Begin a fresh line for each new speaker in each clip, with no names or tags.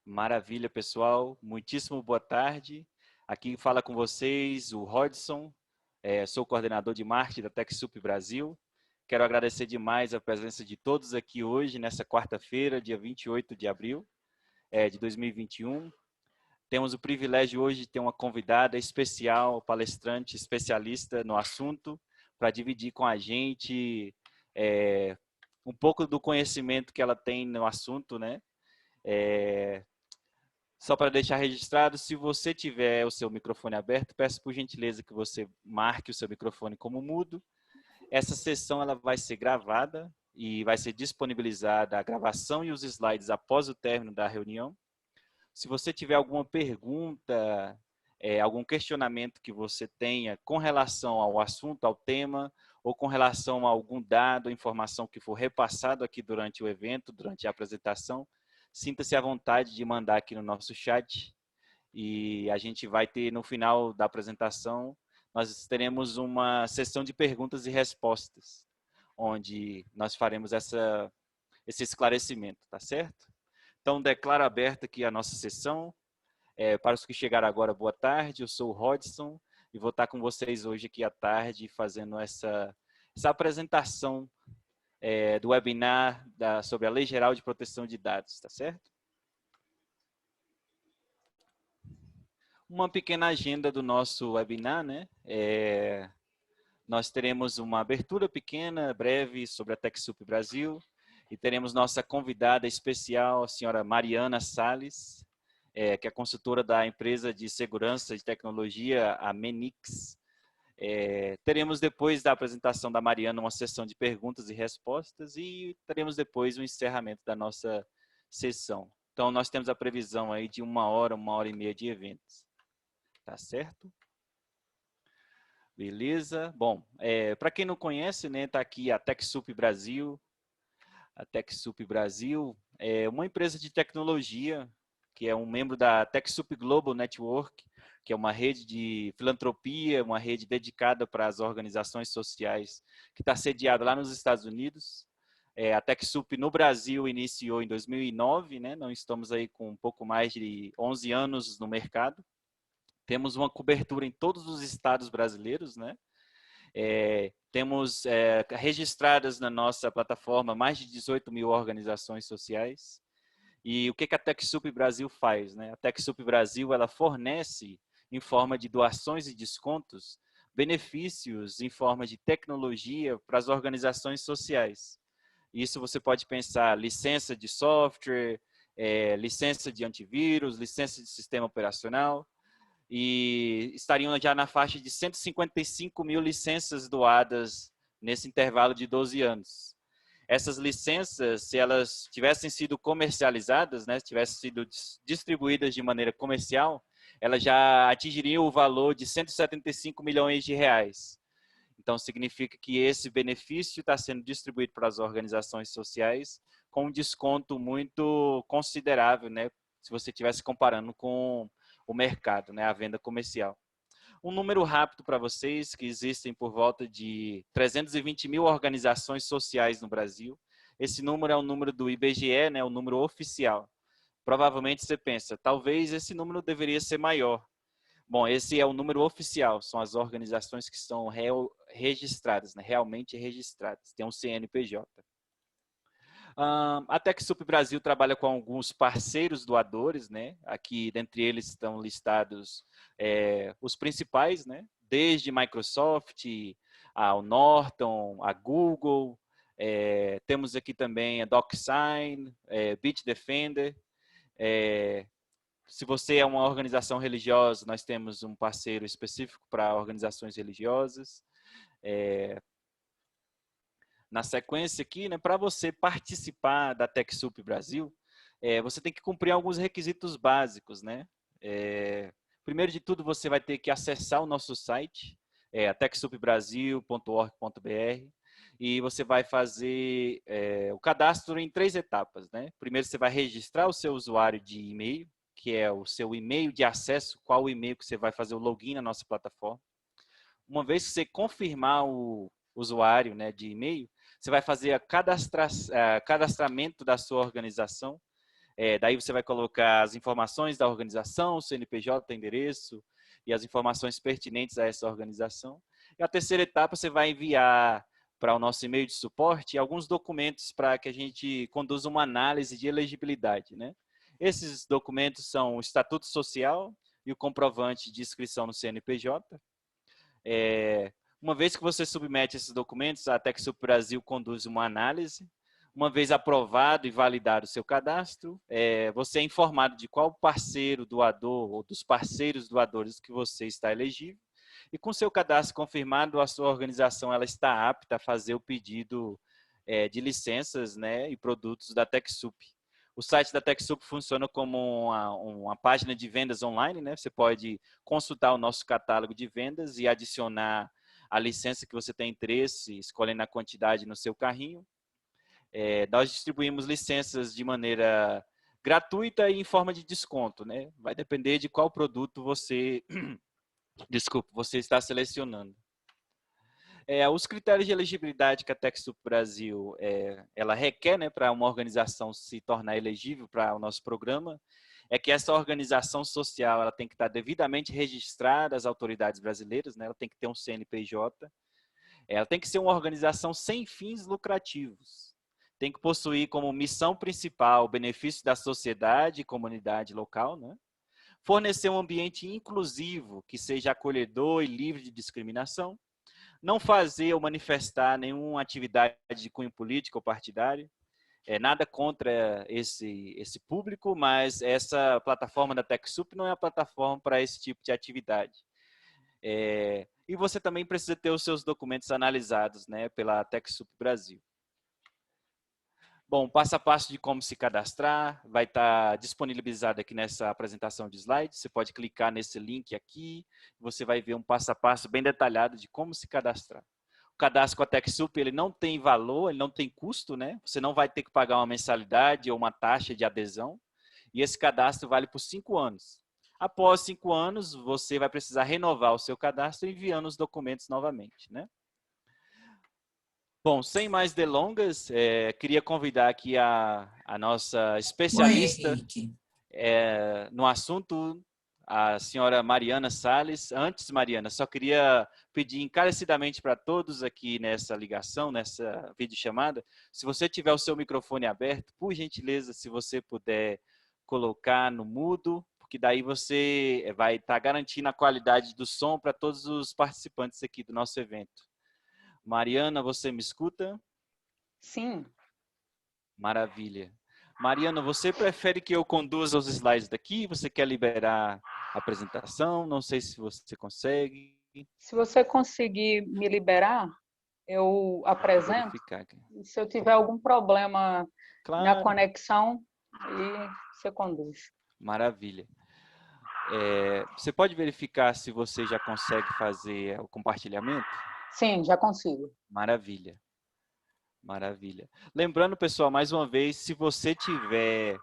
Maravilha, pessoal. Muitíssimo boa tarde. Aqui fala com vocês o Rodson, sou coordenador de marketing da TechSoup Brasil. Quero agradecer demais a presença de todos aqui hoje, nessa quarta-feira, dia 28 de abril de 2021. Temos o privilégio hoje de ter uma convidada especial, palestrante, especialista no assunto, para dividir com a gente um pouco do conhecimento que ela tem no assunto, né? Só para deixar registrado, se você tiver o seu microfone aberto, peço por gentileza que você marque o seu microfone como mudo. Essa sessão ela vai ser gravada e vai ser disponibilizada a gravação e os slides após o término da reunião. Se você tiver alguma pergunta, algum questionamento que você tenha com relação ao assunto, ao tema, ou com relação a algum dado, informação que for repassado aqui durante o evento, durante a apresentação, sinta-se à vontade de mandar aqui no nosso chat e a gente vai ter no final da apresentação, nós teremos uma sessão de perguntas e respostas, onde nós faremos esse esclarecimento, tá certo? Então, declaro aberta aqui a nossa sessão. Para os que chegaram agora, boa tarde. Eu sou o Rodson e vou estar com vocês hoje aqui à tarde fazendo essa apresentação do webinar sobre a Lei Geral de Proteção de Dados, tá certo? Uma pequena agenda do nosso webinar, né? Nós teremos uma abertura pequena, breve, sobre a TechSoup Brasil e teremos nossa convidada especial, a senhora Mariana Salles, que é consultora da empresa de segurança e tecnologia, a Menix. Teremos depois da apresentação da Mariana uma sessão de perguntas e respostas e teremos depois o encerramento da nossa sessão. Então, nós temos a previsão aí de 1 hora e meia de eventos. Tá certo? Beleza? Bom, para quem não conhece, né, tá aqui a TechSoup Brasil. A TechSoup Brasil é uma empresa de tecnologia que é um membro da TechSoup Global Network, que é uma rede de filantropia, uma rede dedicada para as organizações sociais, que está sediada lá nos Estados Unidos. A TechSoup no Brasil iniciou em 2009, né? Não estamos aí com um pouco mais de 11 anos no mercado. Temos uma cobertura em todos os estados brasileiros, né? Temos registradas na nossa plataforma mais de 18 mil organizações sociais. E o que a TechSoup Brasil faz? Né? A TechSoup Brasil ela fornece, em forma de doações e descontos, benefícios em forma de tecnologia para as organizações sociais. Isso você pode pensar licença de software, licença de antivírus, licença de sistema operacional, e estariam já na faixa de 155 mil licenças doadas nesse intervalo de 12 anos. Essas licenças, se elas tivessem sido comercializadas, né, tivessem sido distribuídas de maneira comercial, elas já atingiriam o valor de 175 milhões de reais. Então, significa que esse benefício está sendo distribuído para as organizações sociais com um desconto muito considerável, né, se você estivesse comparando com o mercado, né, a venda comercial. Um número rápido para vocês, que existem por volta de 320 mil organizações sociais no Brasil. Esse número é o número do IBGE, né, o número oficial. Provavelmente você pensa, talvez esse número deveria ser maior. Bom, esse é o número oficial, são as organizações que são registradas, né, realmente registradas, tem um CNPJ. A TechSoup Brasil trabalha com alguns parceiros doadores, né? Aqui, dentre eles, estão listados os principais, né? Desde Microsoft, ao Norton, a Google. Temos aqui também a DocSign, Bitdefender. Se você é uma organização religiosa, nós temos um parceiro específico para organizações religiosas. Na sequência aqui, né, para você participar da TechSoup Brasil, você tem que cumprir alguns requisitos básicos, né? Primeiro de tudo, você vai ter que acessar o nosso site, techsoupbrasil.org.br, e você vai fazer o cadastro em 3 etapas, né? Primeiro, você vai registrar o seu usuário de e-mail, que é o seu e-mail de acesso, qual o e-mail que você vai fazer o login na nossa plataforma. Uma vez que você confirmar o usuário, né, de e-mail, você vai fazer o cadastramento da sua organização Daí você vai colocar as informações da organização, o CNPJ, endereço e as informações pertinentes a essa organização. E a terceira etapa, você vai enviar para o nosso e-mail de suporte alguns documentos para que a gente conduza uma análise de elegibilidade, né? Esses documentos são o Estatuto Social e o comprovante de inscrição no CNPJ. Uma vez que você submete esses documentos, a TechSoup Brasil conduz uma análise. Uma vez aprovado e validado o seu cadastro, você é informado de qual parceiro doador ou dos parceiros doadores que você está elegível. E com seu cadastro confirmado, a sua organização ela está apta a fazer o pedido de licenças, né, e produtos da TechSoup. O site da TechSoup funciona como uma página de vendas online, né? Você pode consultar o nosso catálogo de vendas e adicionar a licença que você tem interesse, escolhendo a quantidade no seu carrinho. Nós distribuímos licenças de maneira gratuita e em forma de desconto, né? Vai depender de qual produto você, você está selecionando. Os critérios de elegibilidade que a TechSoup Brasil ela requer, né, para uma organização se tornar elegível para o nosso programa, é que essa organização social ela tem que estar devidamente registrada às autoridades brasileiras, né? Ela tem que ter um CNPJ, ela tem que ser uma organização sem fins lucrativos, tem que possuir como missão principal o benefício da sociedade e comunidade local, né? Fornecer um ambiente inclusivo que seja acolhedor e livre de discriminação, não fazer ou manifestar nenhuma atividade de cunho político ou partidário, nada contra esse público, mas essa plataforma da TechSoup não é a plataforma para esse tipo de atividade. E você também precisa ter os seus documentos analisados, né, pela TechSoup Brasil. Bom, passo a passo de como se cadastrar vai estar disponibilizado aqui nessa apresentação de slides. Você pode clicar nesse link aqui, você vai ver um passo a passo bem detalhado de como se cadastrar. O cadastro com a TechSoup, ele não tem valor, ele não tem custo, né? Você não vai ter que pagar uma mensalidade ou uma taxa de adesão. E esse cadastro vale por 5 anos. Após 5 anos, você vai precisar renovar o seu cadastro enviando os documentos novamente, né? Bom, sem mais delongas, queria convidar aqui a nossa especialista no assunto, a senhora Mariana Salles. Antes, Mariana, só queria pedir encarecidamente para todos aqui nessa ligação, nessa videochamada, se você tiver o seu microfone aberto, por gentileza, se você puder colocar no mudo, porque daí você vai estar garantindo a qualidade do som para todos os participantes aqui do nosso evento. Mariana, você me escuta?
Sim.
Maravilha. Mariana, você prefere que eu conduza os slides daqui? Você quer liberar a apresentação? Não sei se você consegue.
Se você conseguir me liberar, eu apresento.
Verificar aqui.
Se eu tiver algum problema na
Claro.
conexão, aí você conduz.
Maravilha. Você pode verificar se você já consegue fazer o compartilhamento?
Sim, já consigo.
Maravilha. Maravilha. Lembrando, pessoal, mais uma vez, se você tiver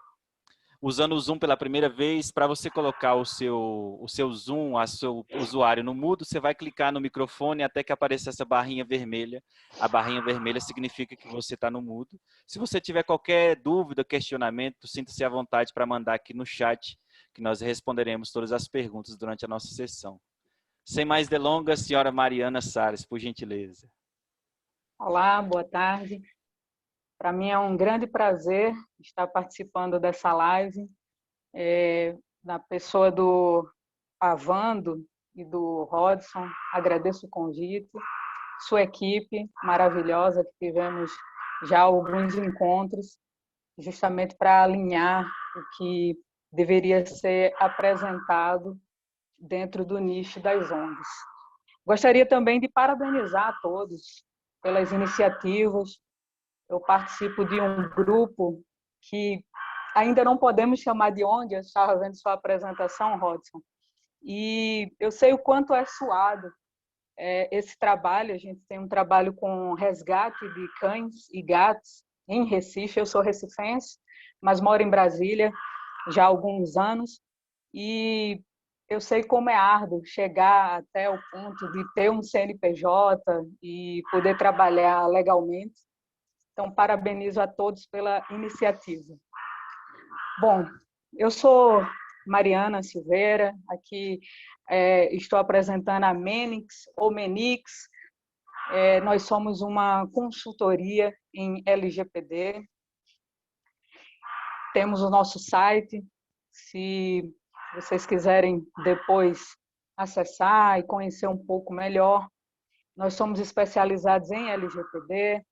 usando o Zoom pela primeira vez, para você colocar o seu Zoom, o seu usuário no mudo, você vai clicar no microfone até que apareça essa barrinha vermelha. A barrinha vermelha significa que você está no mudo. Se você tiver qualquer dúvida, questionamento, sinta-se à vontade para mandar aqui no chat, que nós responderemos todas as perguntas durante a nossa sessão. Sem mais delongas, senhora Mariana Salles, por gentileza.
Olá, boa tarde. Para mim é um grande prazer estar participando dessa live, na pessoa do Avando e do Rodson. Agradeço o convite, sua equipe maravilhosa, que tivemos já alguns encontros, justamente para alinhar o que deveria ser apresentado dentro do nicho das ONGs. Gostaria também de parabenizar a todos pelas iniciativas. Eu participo de um grupo que ainda não podemos chamar de ONG, eu estava vendo sua apresentação, Rodson, e eu sei o quanto é suado esse trabalho. A gente tem um trabalho com resgate de cães e gatos em Recife. Eu sou recifense, mas moro em Brasília já há alguns anos, e eu sei como é árduo chegar até o ponto de ter um CNPJ e poder trabalhar legalmente. Então, parabenizo a todos pela iniciativa. Bom, eu sou Mariana Silveira, aqui estou apresentando a Menix, ou Menix. Nós somos uma consultoria em LGPD, temos o nosso site, se vocês quiserem depois acessar e conhecer um pouco melhor. Nós somos especializados em LGPD,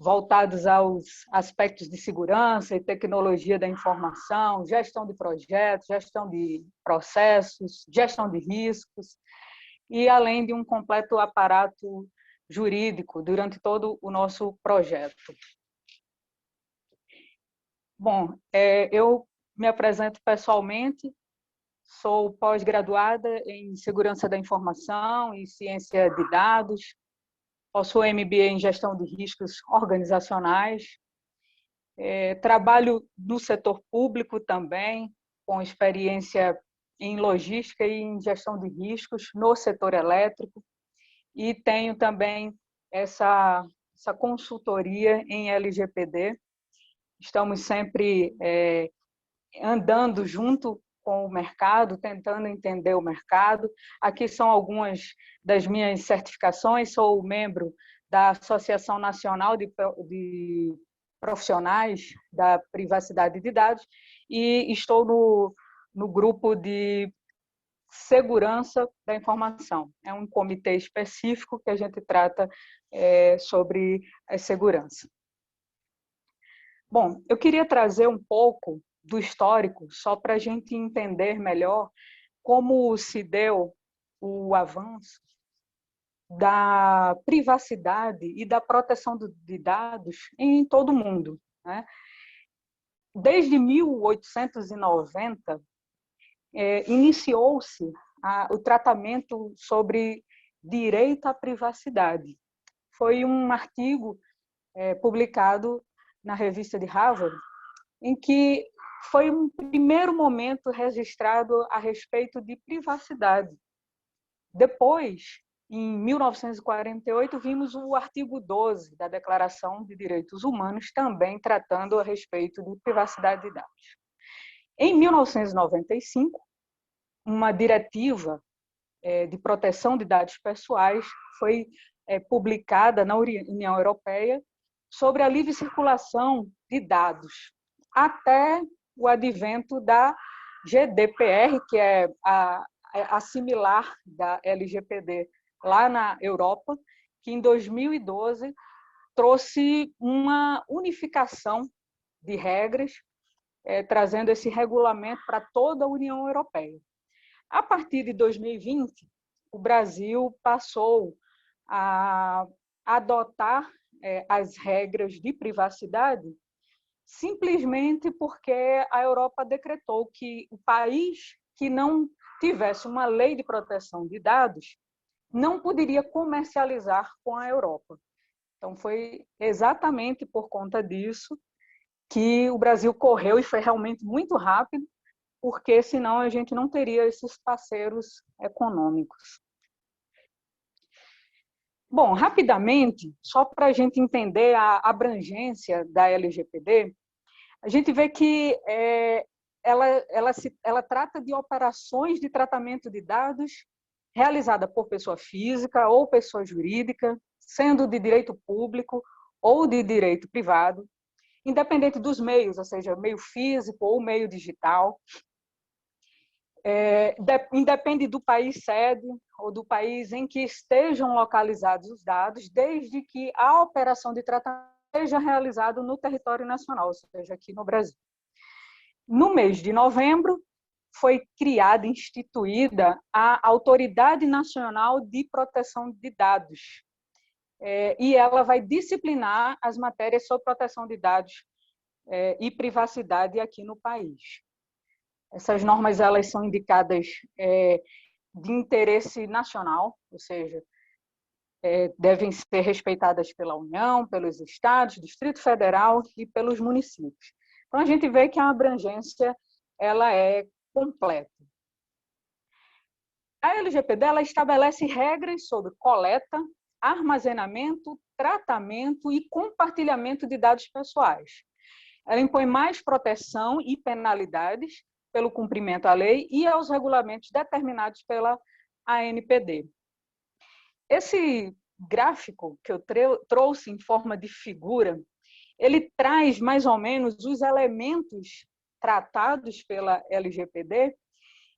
voltados aos aspectos de segurança e tecnologia da informação, gestão de projetos, gestão de processos, gestão de riscos, e além de um completo aparato jurídico durante todo o nosso projeto. Bom, eu me apresento pessoalmente, sou pós-graduada em Segurança da Informação e Ciência de Dados, possuo MBA em Gestão de Riscos Organizacionais, trabalho no setor público também, com experiência em logística e em gestão de riscos no setor elétrico, e tenho também essa consultoria em LGPD. Estamos sempre andando junto com o mercado, tentando entender o mercado. Aqui são algumas das minhas certificações. Sou membro da Associação Nacional de Profissionais da Privacidade de Dados e estou no grupo de Segurança da Informação. É um comitê específico que a gente trata sobre a segurança. Bom, eu queria trazer um pouco do histórico, só para a gente entender melhor como se deu o avanço da privacidade e da proteção de dados em todo o mundo, né? Desde 1890, iniciou-se o tratamento sobre direito à privacidade. Foi um artigo publicado na revista de Harvard, em que foi um primeiro momento registrado a respeito de privacidade. Depois, em 1948, vimos o artigo 12 da Declaração de Direitos Humanos, também tratando a respeito de privacidade de dados. Em 1995, uma diretiva de proteção de dados pessoais foi publicada na União Europeia sobre a livre circulação de dados, até o advento da GDPR, que é a similar da LGPD lá na Europa, que em 2012 trouxe uma unificação de regras, trazendo esse regulamento para toda a União Europeia. A partir de 2020, o Brasil passou a adotar as regras de privacidade simplesmente porque a Europa decretou que o país que não tivesse uma lei de proteção de dados não poderia comercializar com a Europa. Então, foi exatamente por conta disso que o Brasil correu, e foi realmente muito rápido, porque senão a gente não teria esses parceiros econômicos. Bom, rapidamente, só para a gente entender a abrangência da LGPD, a gente vê que ela trata de operações de tratamento de dados realizada por pessoa física ou pessoa jurídica, sendo de direito público ou de direito privado, independente dos meios, ou seja, meio físico ou meio digital. Independe do país sede ou do país em que estejam localizados os dados, desde que a operação de tratamento seja realizada no território nacional, ou seja, aqui no Brasil. No mês de novembro, foi criada, instituída a Autoridade Nacional de Proteção de Dados, e ela vai disciplinar as matérias sobre proteção de dados e privacidade aqui no país. Essas normas elas são indicadas de interesse nacional, ou seja, devem ser respeitadas pela União, pelos estados, Distrito Federal e pelos municípios. Então, a gente vê que a abrangência ela é completa. A LGPD ela estabelece regras sobre coleta, armazenamento, tratamento e compartilhamento de dados pessoais. ela impõe mais proteção e penalidades pelo cumprimento à lei e aos regulamentos determinados pela ANPD. Esse gráfico que eu trouxe em forma de figura, ele traz mais ou menos os elementos tratados pela LGPD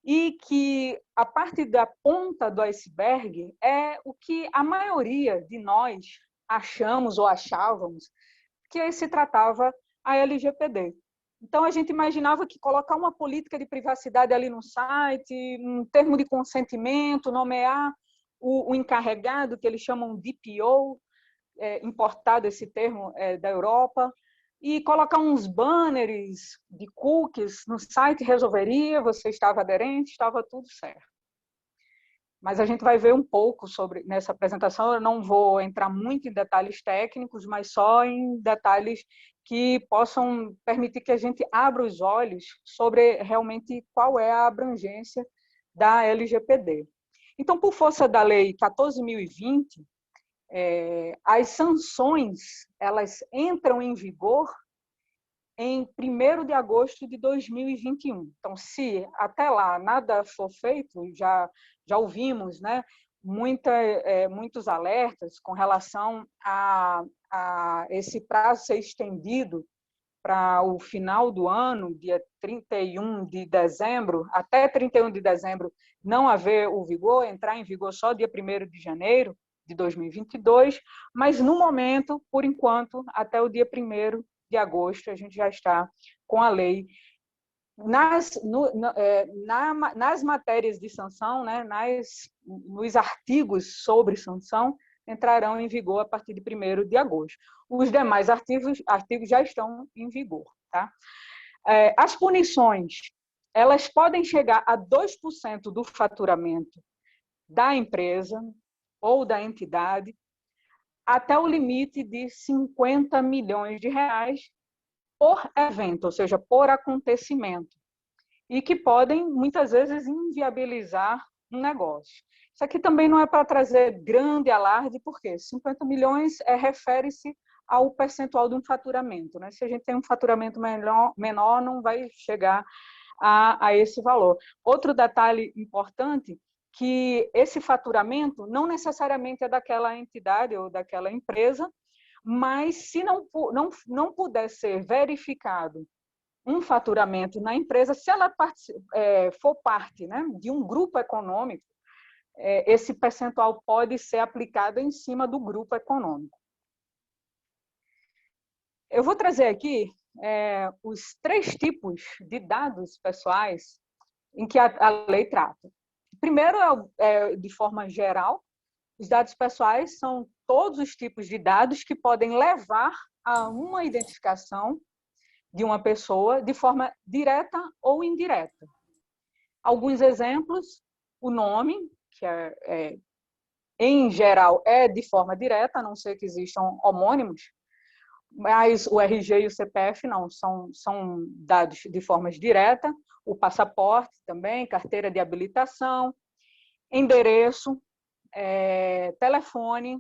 e que a parte da ponta do iceberg é o que a maioria de nós achamos ou achávamos que se tratava a LGPD. Então, a gente imaginava que colocar uma política de privacidade ali no site, um termo de consentimento, nomear o encarregado, que eles chamam DPO, importado esse termo da Europa, e colocar uns banners de cookies no site resolveria, você estava aderente, estava tudo certo. Mas a gente vai ver um pouco sobre nessa apresentação, eu não vou entrar muito em detalhes técnicos, mas só em detalhes que possam permitir que a gente abra os olhos sobre realmente qual é a abrangência da LGPD. Então, por força da Lei 14.020, as sanções elas entram em vigor em 1º de agosto de 2021. Então, se até lá nada for feito, já ouvimos, né, muitos alertas com relação a esse prazo ser estendido para o final do ano, dia 31 de dezembro, até 31 de dezembro não haver o vigor, entrar em vigor só dia 1º de janeiro de 2022, mas no momento, por enquanto, até o dia 1º de agosto, a gente já está com a lei. Nas matérias de sanção, né, nos artigos sobre sanção, entrarão em vigor a partir de 1º de agosto. Os demais artigos já estão em vigor. Tá? As punições, elas podem chegar a 2% do faturamento da empresa ou da entidade, até o limite de 50 milhões de reais por evento, ou seja, por acontecimento, e que podem, muitas vezes, inviabilizar um negócio. Isso aqui também não é para trazer grande alarde, porque 50 milhões refere-se ao percentual de um faturamento. Né? Se a gente tem um faturamento menor, não vai chegar a esse valor. Outro detalhe importante, que esse faturamento não necessariamente é daquela entidade ou daquela empresa, mas se não puder ser verificado um faturamento na empresa, se ela for parte, né, de um grupo econômico, esse percentual pode ser aplicado em cima do grupo econômico. Eu vou trazer aqui os 3 tipos de dados pessoais em que a lei trata. Primeiro, de forma geral, os dados pessoais são todos os tipos de dados que podem levar a uma identificação de uma pessoa de forma direta ou indireta. Alguns exemplos, o nome, que em geral é de forma direta, a não ser que existam homônimos, mas o RG e o CPF não, são dados de forma direta, o passaporte também, carteira de habilitação, endereço, telefone,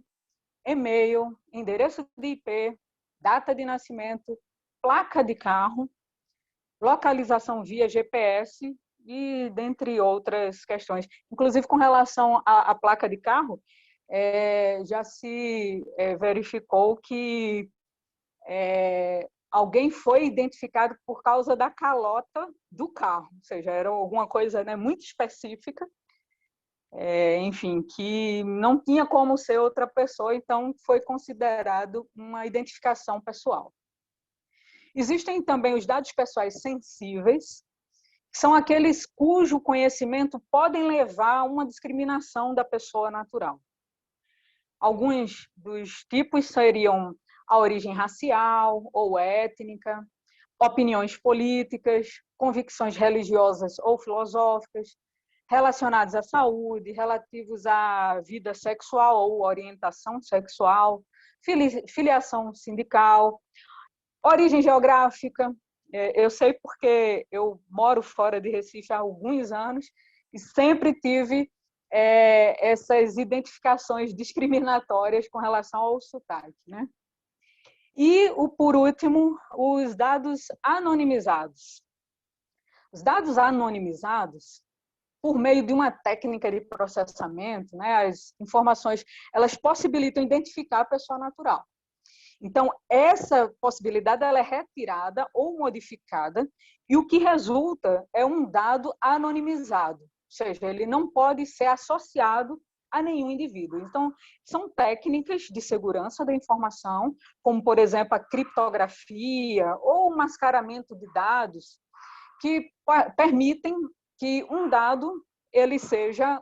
e-mail, endereço de IP, data de nascimento, placa de carro, localização via GPS e dentre outras questões. Inclusive, com relação à placa de carro, já se verificou que alguém foi identificado por causa da calota do carro, ou seja, era alguma coisa, né, muito específica, enfim, que não tinha como ser outra pessoa, então foi considerado uma identificação pessoal. Existem também os dados pessoais sensíveis, que são aqueles cujo conhecimento podem levar a uma discriminação da pessoa natural. Alguns dos tipos seriam a origem racial ou étnica, opiniões políticas, convicções religiosas ou filosóficas, relacionados à saúde, relativos à vida sexual ou orientação sexual, filiação sindical, origem geográfica. Eu sei porque eu moro fora de Recife há alguns anos e sempre tive essas identificações discriminatórias com relação ao sotaque, né? E, por último, os dados anonimizados. Os dados anonimizados, por meio de uma técnica de processamento, né, as informações elas possibilitam identificar a pessoa natural. Então, essa possibilidade ela é retirada ou modificada, e o que resulta é um dado anonimizado, ou seja, ele não pode ser associado a nenhum indivíduo. Então, são técnicas de segurança da informação, como, por exemplo, a criptografia ou o mascaramento de dados, que permitem que um dado ele seja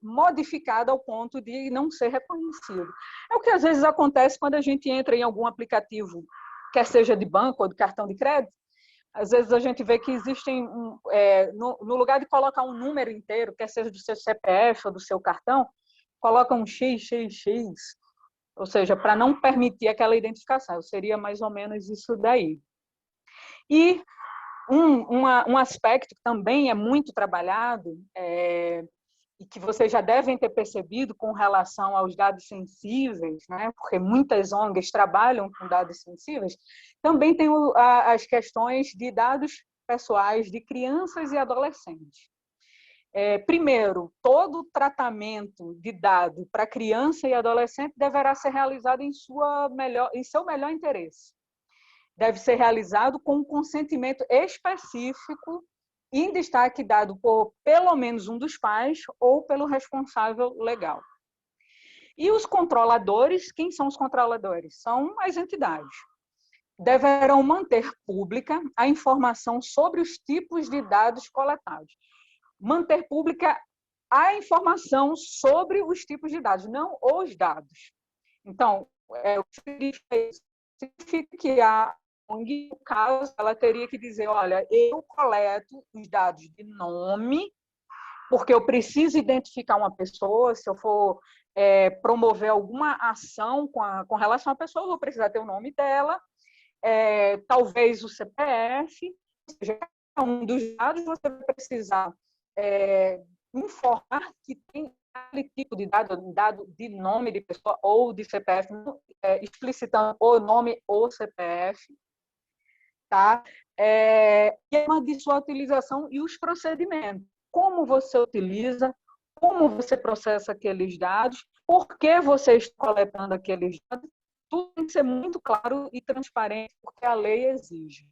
modificado ao ponto de não ser reconhecido. É o que às vezes acontece quando a gente entra em algum aplicativo, quer seja de banco ou de cartão de crédito. Às vezes a gente vê que existem, no lugar de colocar um número inteiro, quer seja do seu CPF ou do seu cartão, coloca um XXX, ou seja, para não permitir aquela identificação. Seria mais ou menos isso daí. E um aspecto que também é muito trabalhado, e que vocês já devem ter percebido com relação aos dados sensíveis, né? Porque muitas ONGs trabalham com dados sensíveis, também tem as questões de dados pessoais de crianças e adolescentes. Primeiro, todo tratamento de dado para criança e adolescente deverá ser realizado em seu melhor interesse. Deve ser realizado com um consentimento específico, em destaque dado por pelo menos um dos pais ou pelo responsável legal. E os controladores, quem são os controladores? São as entidades. Deverão manter pública a informação sobre os tipos de dados coletados. Manter pública a informação sobre os tipos de dados, não os dados. Então, o que significa que a ONG, no caso, ela teria que dizer, olha, eu coleto os dados de nome, porque eu preciso identificar uma pessoa, se eu for promover alguma ação com relação à pessoa, eu vou precisar ter o nome dela, talvez o CPF, ou seja, um dos dados você vai precisar informar que tem aquele tipo de dado de nome de pessoa ou de CPF, explicitando o nome ou CPF, tá? E de sua utilização e os procedimentos. Como você utiliza, como você processa aqueles dados, por que você está coletando aqueles dados, tudo tem que ser muito claro e transparente, porque a lei exige.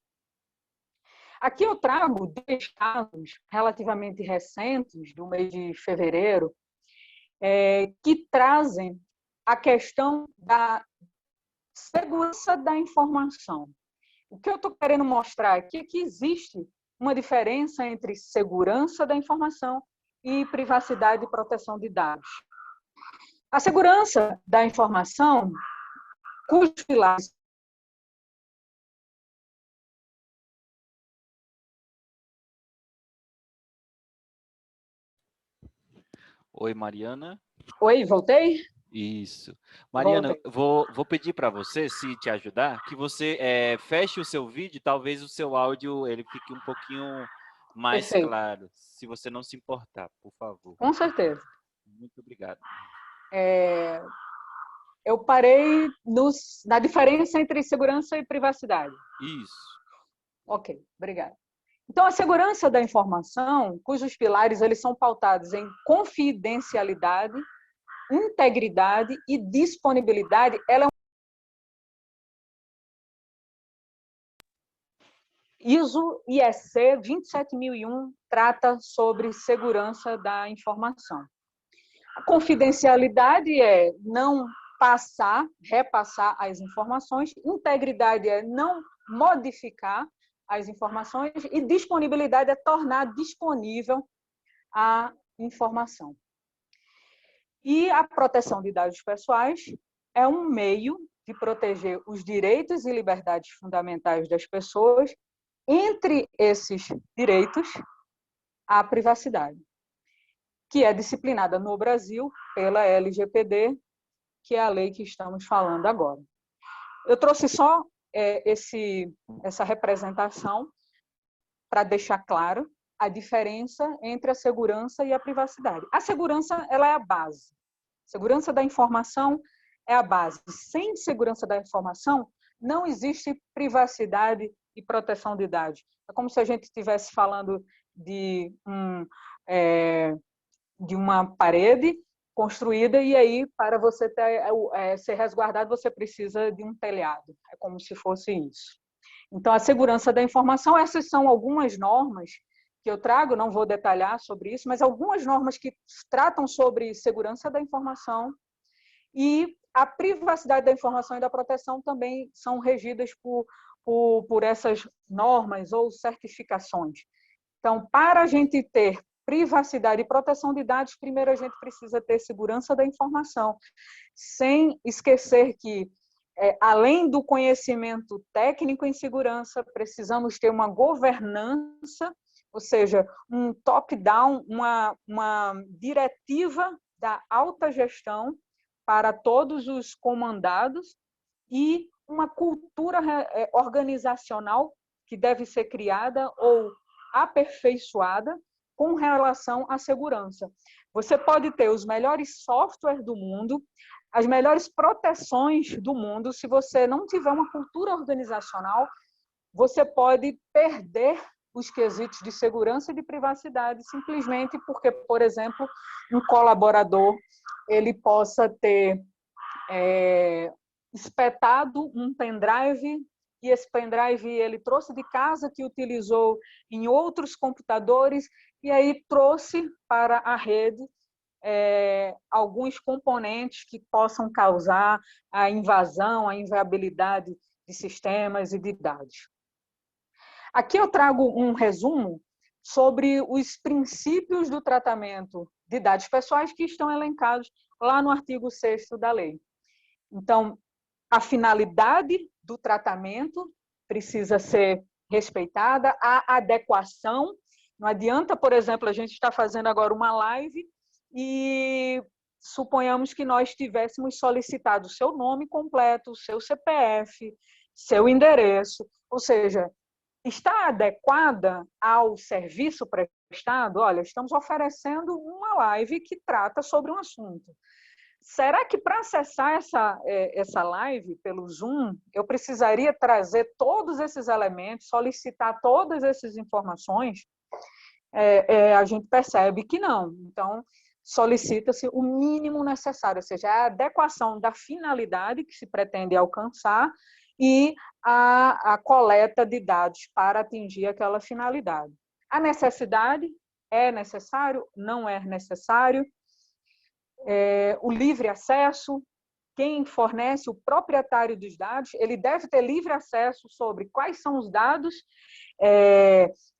Aqui eu trago 2 casos relativamente recentes, do mês de fevereiro, que trazem a questão da segurança da informação. O que eu estou querendo mostrar aqui é que existe uma diferença entre segurança da informação e privacidade e proteção de dados. A segurança da informação, cujos pilares...
Oi, Mariana.
Oi, voltei?
Isso. Mariana, vou pedir para você, se te ajudar, que você feche o seu vídeo, talvez o seu áudio ele fique um pouquinho mais
Perfeito.
claro, se você não se importar, por favor.
Com certeza.
Muito obrigado.
Eu parei na diferença entre segurança e privacidade.
Isso.
Ok, obrigada. Então, a segurança da informação, cujos pilares eles são pautados em confidencialidade, integridade e disponibilidade, ela é ISO IEC 27001 trata sobre segurança da informação. A confidencialidade é não repassar as informações, integridade é não modificar as informações e disponibilidade é tornar disponível a informação. E a proteção de dados pessoais é um meio de proteger os direitos e liberdades fundamentais das pessoas, entre esses direitos, a privacidade, que é disciplinada no Brasil pela LGPD, que é a lei que estamos falando agora. Eu trouxe só essa representação para deixar claro a diferença entre a segurança e a privacidade. A segurança ela é a base. Segurança da informação é a base. Sem segurança da informação, não existe privacidade e proteção de dados. É como se a gente estivesse falando de, de uma parede construída e aí, para você ser resguardado, você precisa de um telhado. É como se fosse isso. Então, a segurança da informação, essas são algumas normas que eu trago, não vou detalhar sobre isso, mas algumas normas que tratam sobre segurança da informação e a privacidade da informação e da proteção também são regidas por essas normas ou certificações. Então, para a gente ter privacidade e proteção de dados, primeiro a gente precisa ter segurança da informação, sem esquecer que, além do conhecimento técnico em segurança, precisamos ter uma governança, ou seja, um top-down, uma diretiva da alta gestão para todos os comandados e uma cultura organizacional que deve ser criada ou aperfeiçoada com relação à segurança. Você pode ter os melhores softwares do mundo, as melhores proteções do mundo, se você não tiver uma cultura organizacional, você pode perder os quesitos de segurança e de privacidade, simplesmente porque, por exemplo, um colaborador ele possa ter espetado um pendrive e esse pendrive ele trouxe de casa, que utilizou em outros computadores e aí trouxe para a rede alguns componentes que possam causar a invasão, a inviabilidade de sistemas e de dados. Aqui eu trago um resumo sobre os princípios do tratamento de dados pessoais que estão elencados lá no artigo 6º da lei. Então, a finalidade do tratamento precisa ser respeitada, a adequação. Não adianta, por exemplo, a gente está fazendo agora uma live e suponhamos que nós tivéssemos solicitado o seu nome completo, o seu CPF, seu endereço, ou seja, está adequada ao serviço prestado? Olha, estamos oferecendo uma live que trata sobre um assunto. Será que para acessar essa live pelo Zoom, eu precisaria trazer todos esses elementos, solicitar todas essas informações? A gente percebe que não. Então, solicita-se o mínimo necessário, ou seja, a adequação da finalidade que se pretende alcançar e a coleta de dados para atingir aquela finalidade. A necessidade é necessário? Não é necessário? O livre acesso, quem fornece, o proprietário dos dados, ele deve ter livre acesso sobre quais são os dados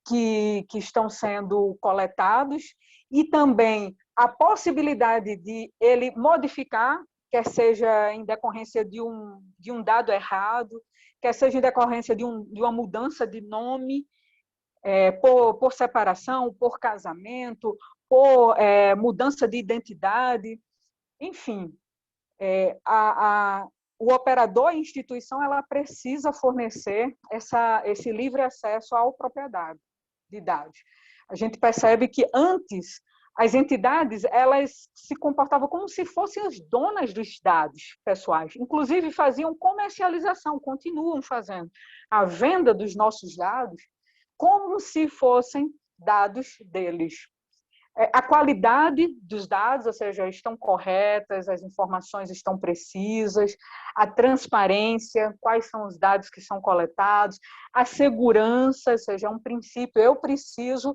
que estão sendo coletados e também a possibilidade de ele modificar, quer seja em decorrência de um dado errado, quer seja em decorrência de uma mudança de nome, por separação, por casamento, por mudança de identidade, enfim, o operador, a instituição, ela precisa fornecer esse livre acesso ao propriedade de dados. A gente percebe que antes as entidades elas se comportavam como se fossem as donas dos dados pessoais, inclusive faziam comercialização, continuam fazendo a venda dos nossos dados como se fossem dados deles. A qualidade dos dados, ou seja, estão corretas, as informações estão precisas, a transparência, quais são os dados que são coletados, a segurança, ou seja, um princípio, eu preciso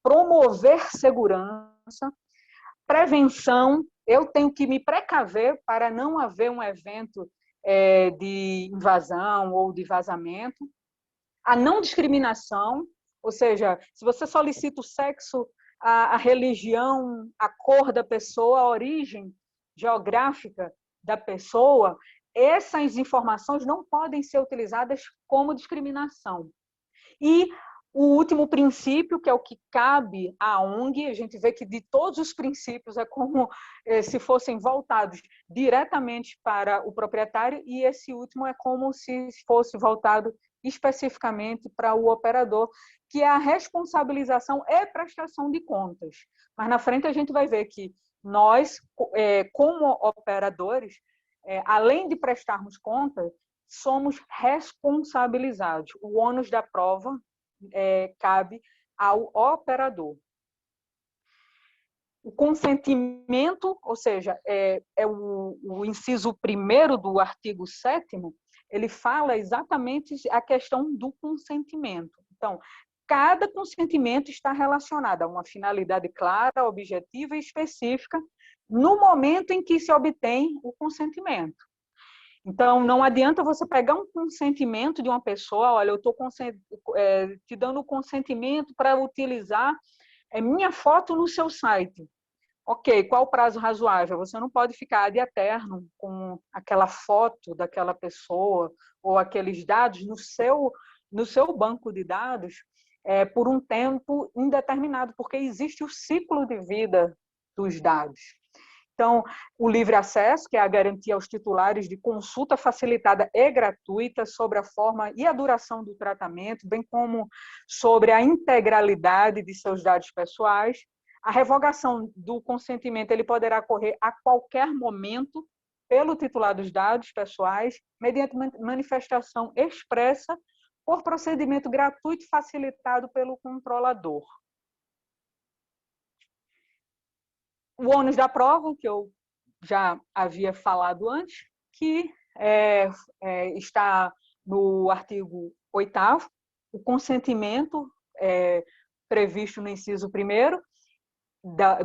promover segurança, prevenção, eu tenho que me precaver para não haver um evento de invasão ou de vazamento, a não discriminação, ou seja, se você solicita o sexo, a religião, a cor da pessoa, a origem geográfica da pessoa, essas informações não podem ser utilizadas como discriminação. E o último princípio, que é o que cabe à ONG, a gente vê que de todos os princípios é como se fossem voltados diretamente para o proprietário, e esse último é como se fosse voltado especificamente para o operador, que é a responsabilização e prestação de contas. Mas na frente a gente vai ver que nós, como operadores, além de prestarmos contas, somos responsabilizados. O ônus da prova cabe ao operador. O consentimento, ou seja, o inciso 1º do artigo 7º, ele fala exatamente a questão do consentimento. Então, cada consentimento está relacionado a uma finalidade clara, objetiva e específica no momento em que se obtém o consentimento. Então, não adianta você pegar um consentimento de uma pessoa, olha, eu estou te dando o consentimento para utilizar minha foto no seu site. Ok, qual o prazo razoável? Você não pode ficar ad eterno com aquela foto daquela pessoa ou aqueles dados no seu banco de dados por um tempo indeterminado, porque existe o ciclo de vida dos dados. Então, o livre acesso, que é a garantia aos titulares de consulta facilitada e gratuita sobre a forma e a duração do tratamento, bem como sobre a integralidade de seus dados pessoais. A revogação do consentimento ele poderá ocorrer a qualquer momento pelo titular dos dados pessoais, mediante manifestação expressa por procedimento gratuito facilitado pelo controlador. O ônus da prova, que eu já havia falado antes, que está no artigo 8º, o consentimento previsto no inciso 1º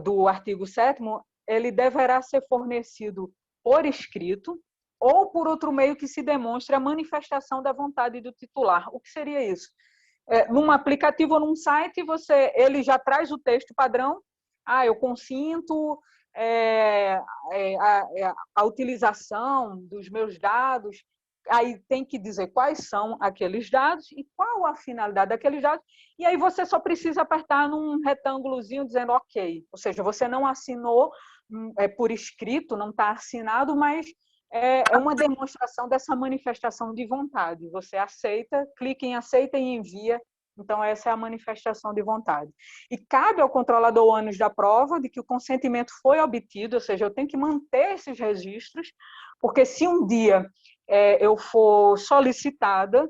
do artigo 7º, ele deverá ser fornecido por escrito ou por outro meio que se demonstre a manifestação da vontade do titular. O que seria isso? Num aplicativo ou num site, ele já traz o texto padrão. Eu consinto a utilização dos meus dados. Aí tem que dizer quais são aqueles dados e qual a finalidade daqueles dados. E aí você só precisa apertar num retângulozinho dizendo ok. Ou seja, você não assinou por escrito, não está assinado, mas é uma demonstração dessa manifestação de vontade. Você aceita, clica em aceita e envia. Então, essa é a manifestação de vontade. E cabe ao controlador o ônus da prova de que o consentimento foi obtido, ou seja, eu tenho que manter esses registros, porque se um dia eu for solicitada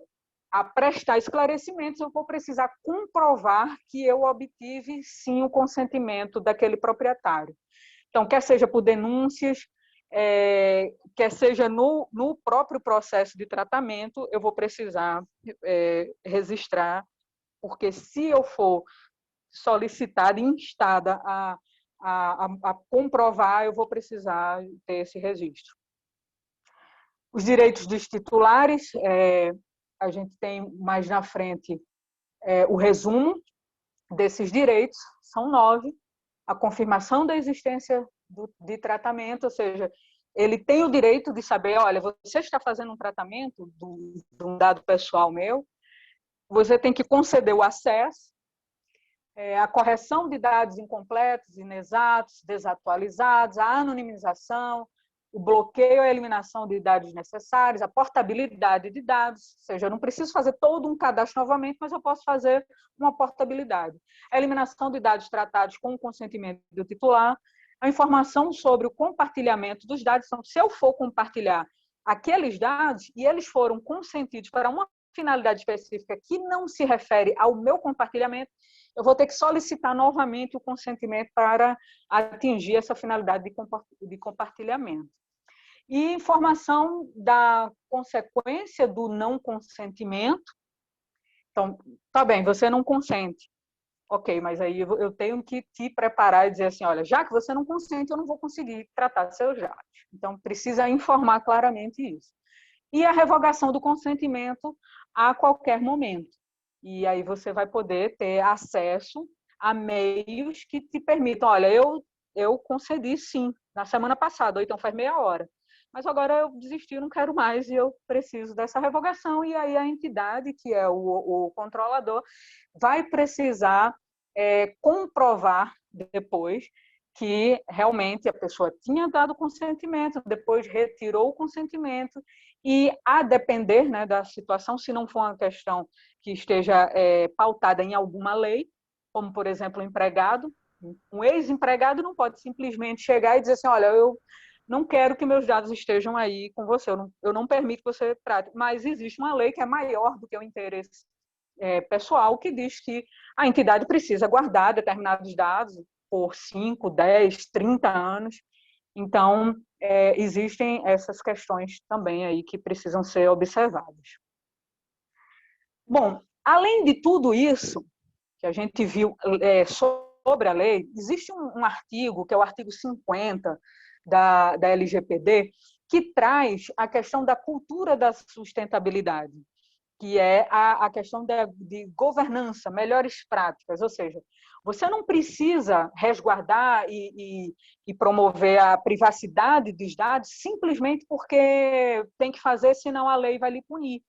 a prestar esclarecimentos, eu vou precisar comprovar que eu obtive, sim, o consentimento daquele proprietário. Então, quer seja por denúncias, quer seja no próprio processo de tratamento, eu vou precisar registrar, porque se eu for solicitada e instada a comprovar, eu vou precisar ter esse registro. Os direitos dos titulares, a gente tem mais na frente o resumo desses direitos, são 9. A confirmação da existência de tratamento, ou seja, ele tem o direito de saber, olha, você está fazendo um tratamento de um dado pessoal meu, você tem que conceder o acesso, a correção de dados incompletos, inexatos, desatualizados, a anonimização, o bloqueio ou a eliminação de dados necessários, a portabilidade de dados, ou seja, eu não preciso fazer todo um cadastro novamente, mas eu posso fazer uma portabilidade. A eliminação de dados tratados com o consentimento do titular, a informação sobre o compartilhamento dos dados. Então, se eu for compartilhar aqueles dados e eles foram consentidos para uma finalidade específica que não se refere ao meu compartilhamento, eu vou ter que solicitar novamente o consentimento para atingir essa finalidade de compartilhamento. E informação da consequência do não consentimento. Então, tá bem, você não consente. Ok, mas aí eu tenho que te preparar e dizer assim, olha, já que você não consente, eu não vou conseguir tratar seus dados. Então, precisa informar claramente isso. E a revogação do consentimento a qualquer momento. E aí você vai poder ter acesso a meios que te permitam, olha, eu concedi sim, na semana passada, ou então faz meia hora. Mas agora eu desisti, eu não quero mais e eu preciso dessa revogação. E aí a entidade, que é o controlador, vai precisar comprovar depois que realmente a pessoa tinha dado consentimento, depois retirou o consentimento e, a depender, né, da situação, se não for uma questão que esteja pautada em alguma lei, como, por exemplo, o empregado, um ex-empregado não pode simplesmente chegar e dizer assim, olha, eu não quero que meus dados estejam aí com você, eu não permito que você trate. Mas existe uma lei que é maior do que o interesse pessoal, que diz que a entidade precisa guardar determinados dados por 5, 10, 30 anos. Então, existem essas questões também aí que precisam ser observadas. Bom, além de tudo isso que a gente viu sobre a lei, existe um artigo, que é o artigo 50 da LGPD, que traz a questão da cultura da sustentabilidade, que é a questão de governança, melhores práticas, ou seja, você não precisa resguardar e promover a privacidade dos dados simplesmente porque tem que fazer, senão a lei vai lhe punir.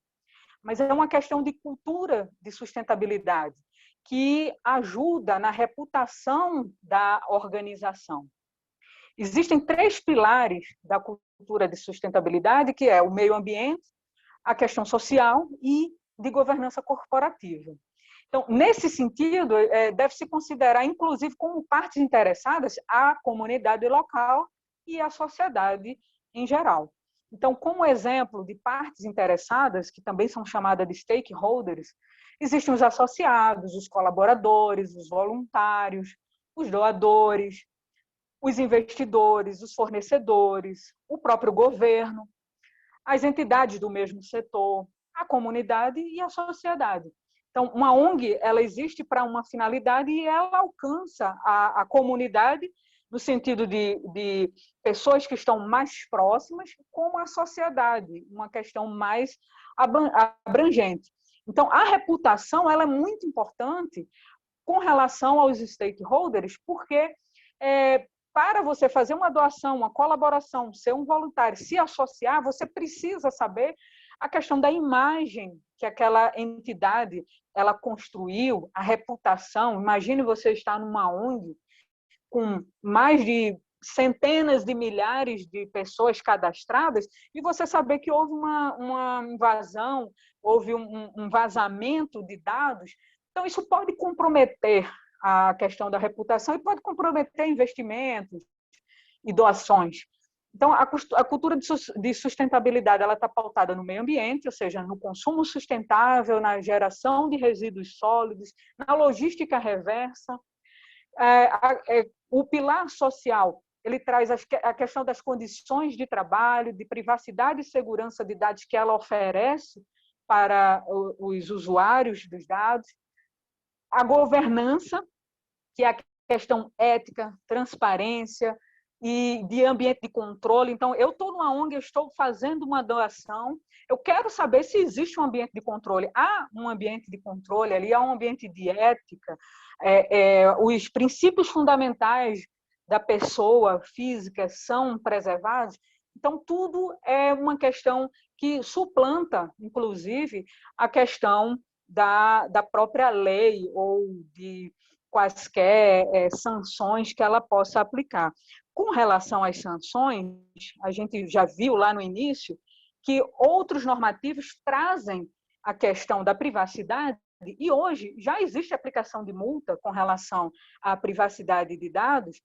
Mas é uma questão de cultura de sustentabilidade, que ajuda na reputação da organização. Existem 3 pilares da cultura de sustentabilidade, que é o meio ambiente, a questão social e de governança corporativa. Então, nesse sentido, deve-se considerar, inclusive, como partes interessadas, a comunidade local e a sociedade em geral. Então, como exemplo de partes interessadas, que também são chamadas de stakeholders, existem os associados, os colaboradores, os voluntários, os doadores, os investidores, os fornecedores, o próprio governo, as entidades do mesmo setor, a comunidade e a sociedade. Então, uma ONG, ela existe para uma finalidade e ela alcança a comunidade no sentido de pessoas que estão mais próximas, como a sociedade, uma questão mais abrangente. Então, a reputação ela é muito importante com relação aos stakeholders, porque para você fazer uma doação, uma colaboração, ser um voluntário, se associar, você precisa saber a questão da imagem que aquela entidade ela construiu, a reputação. Imagine você estar numa ONG com mais de centenas de milhares de pessoas cadastradas e você saber que houve uma invasão, houve um vazamento de dados. Então, isso pode comprometer a questão da reputação e pode comprometer investimentos e doações. Então, a cultura de sustentabilidade ela está pautada no meio ambiente, ou seja, no consumo sustentável, na geração de resíduos sólidos, na logística reversa. O pilar social ele traz a questão das condições de trabalho, de privacidade e segurança de dados que ela oferece para os usuários dos dados. A governança, que é a questão ética, transparência e de ambiente de controle. Então, eu estou numa ONG, eu estou fazendo uma doação, eu quero saber se existe um ambiente de controle. Há um ambiente de controle ali, há um ambiente de ética, os princípios fundamentais da pessoa física são preservados. Então, tudo é uma questão que suplanta, inclusive, a questão da própria lei ou de quaisquer sanções que ela possa aplicar. Com relação às sanções, a gente já viu lá no início que outros normativos trazem a questão da privacidade e hoje já existe aplicação de multa com relação à privacidade de dados,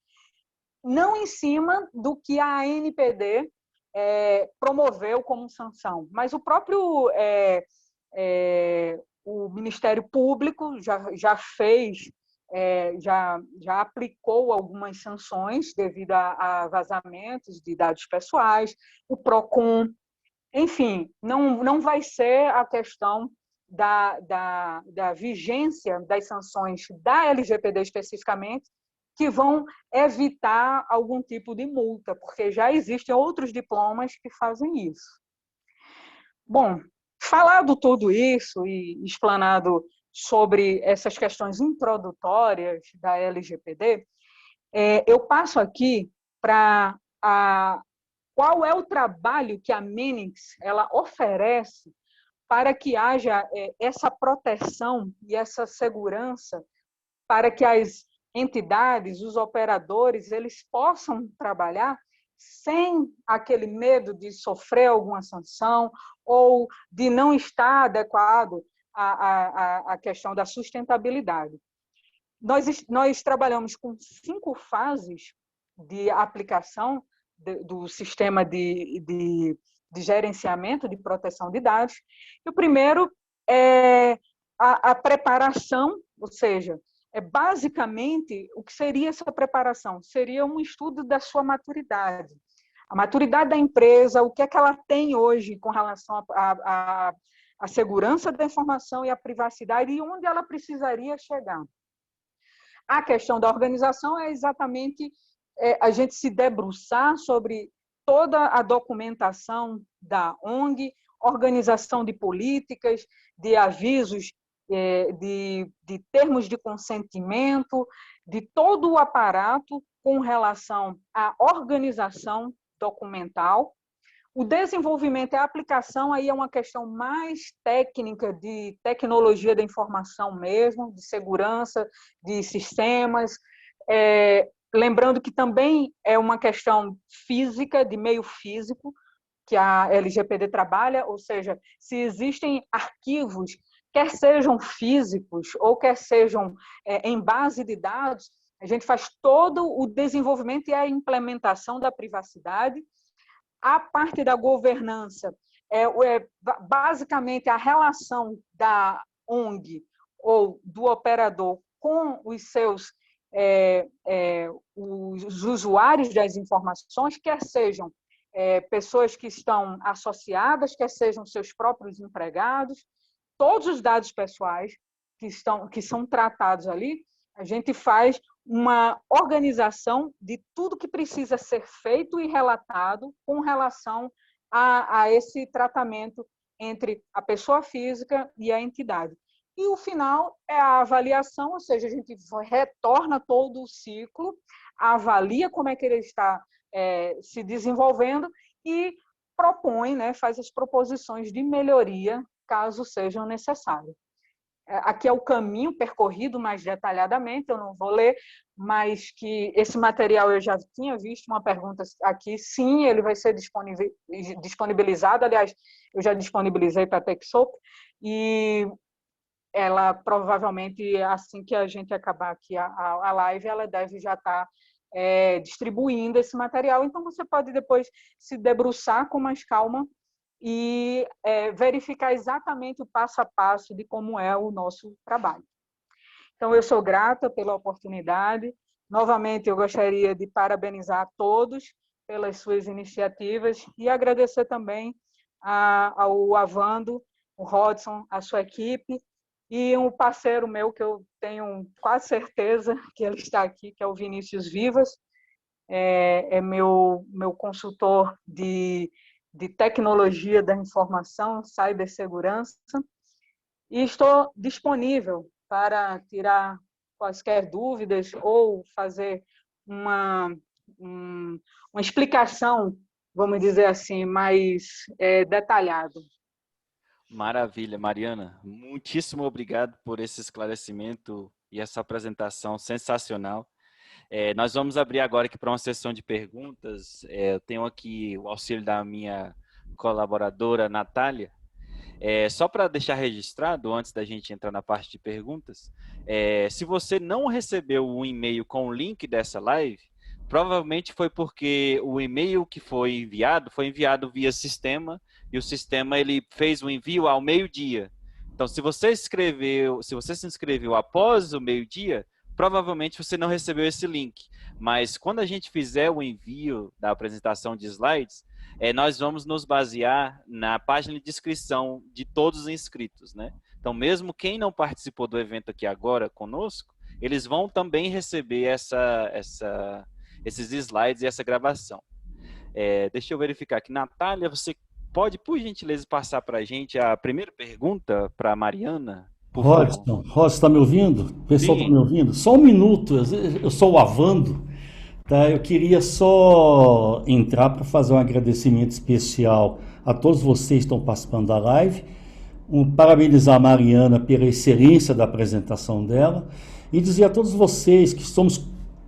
não em cima do que a ANPD promoveu como sanção, mas o próprio o Ministério Público já fez, já aplicou algumas sanções devido a vazamentos de dados pessoais, o PROCON, enfim, não vai ser a questão da vigência das sanções da LGPD especificamente que vão evitar algum tipo de multa, porque já existem outros diplomas que fazem isso. Bom, falado tudo isso e explanado sobre essas questões introdutórias da LGPD, eu passo aqui para qual é o trabalho que a Meninx ela oferece para que haja essa proteção e essa segurança para que as entidades, os operadores, eles possam trabalhar sem aquele medo de sofrer alguma sanção ou de não estar adequado à questão da sustentabilidade. Nós trabalhamos com 5 fases de aplicação do sistema de gerenciamento, de proteção de dados. E o primeiro é a preparação, ou seja, basicamente, o que seria essa preparação? Seria um estudo da sua maturidade. A maturidade da empresa, o que é que ela tem hoje com relação à segurança da informação e à privacidade e onde ela precisaria chegar. A questão da organização é exatamente a gente se debruçar sobre toda a documentação da ONG, organização de políticas, de avisos, de termos de consentimento, de todo o aparato com relação à organização documental. O desenvolvimento e a aplicação aí é uma questão mais técnica, de tecnologia da informação mesmo, de segurança de sistemas, lembrando que também é uma questão física, de meio físico, que a LGPD trabalha, ou seja, se existem arquivos, quer sejam físicos ou quer sejam em base de dados, a gente faz todo o desenvolvimento e a implementação da privacidade. A parte da governança basicamente a relação da ONG ou do operador com os seus os usuários das informações, quer sejam pessoas que estão associadas, quer sejam seus próprios empregados, todos os dados pessoais que são tratados ali, a gente faz uma organização de tudo que precisa ser feito e relatado com relação a esse tratamento entre a pessoa física e a entidade. E o final é a avaliação, ou seja, a gente retorna todo o ciclo, avalia como é que ele está se desenvolvendo e propõe, né, faz as proposições de melhoria, caso sejam necessárias. Aqui é o caminho percorrido mais detalhadamente, eu não vou ler, mas que esse material eu já tinha visto uma pergunta aqui, sim, ele vai ser disponibilizado, aliás, eu já disponibilizei para a TechSoup, e ela provavelmente, assim que a gente acabar aqui a live, ela deve já estar distribuindo esse material, então você pode depois se debruçar com mais calma e verificar exatamente o passo a passo de como é o nosso trabalho. Então, eu sou grata pela oportunidade. Novamente, eu gostaria de parabenizar a todos pelas suas iniciativas e agradecer também ao Avando, o Rodson, a sua equipe, e um parceiro meu que eu tenho quase certeza que ele está aqui, que é o Vinícius Vivas, meu consultor de tecnologia da informação, cibersegurança, e estou disponível para tirar quaisquer dúvidas ou fazer uma explicação, vamos dizer assim, mais detalhada.
Maravilha, Mariana. Muitíssimo obrigado por esse esclarecimento e essa apresentação sensacional. Nós vamos abrir agora aqui para uma sessão de perguntas. Eu tenho aqui o auxílio da minha colaboradora, Natália. Só para deixar registrado, antes da gente entrar na parte de perguntas, se você não recebeu um e-mail com o link dessa live, provavelmente foi porque o e-mail que foi enviado via sistema, e o sistema ele fez o envio ao meio-dia. Então, se você se inscreveu após o meio-dia, provavelmente você não recebeu esse link, mas quando a gente fizer o envio da apresentação de slides, nós vamos nos basear na página de inscrição de todos os inscritos, né? Então, mesmo quem não participou do evento aqui agora conosco, eles vão também receber esses slides e essa gravação. Deixa eu verificar aqui. Natália, você pode, por gentileza, passar para a gente a primeira pergunta para a Mariana?
Rodson, está me ouvindo? O pessoal está me ouvindo? Só um minuto, eu sou o Avando, tá? Eu queria só entrar para fazer um agradecimento especial a todos vocês que estão participando da live, parabenizar a Mariana pela excelência da apresentação dela e dizer a todos vocês que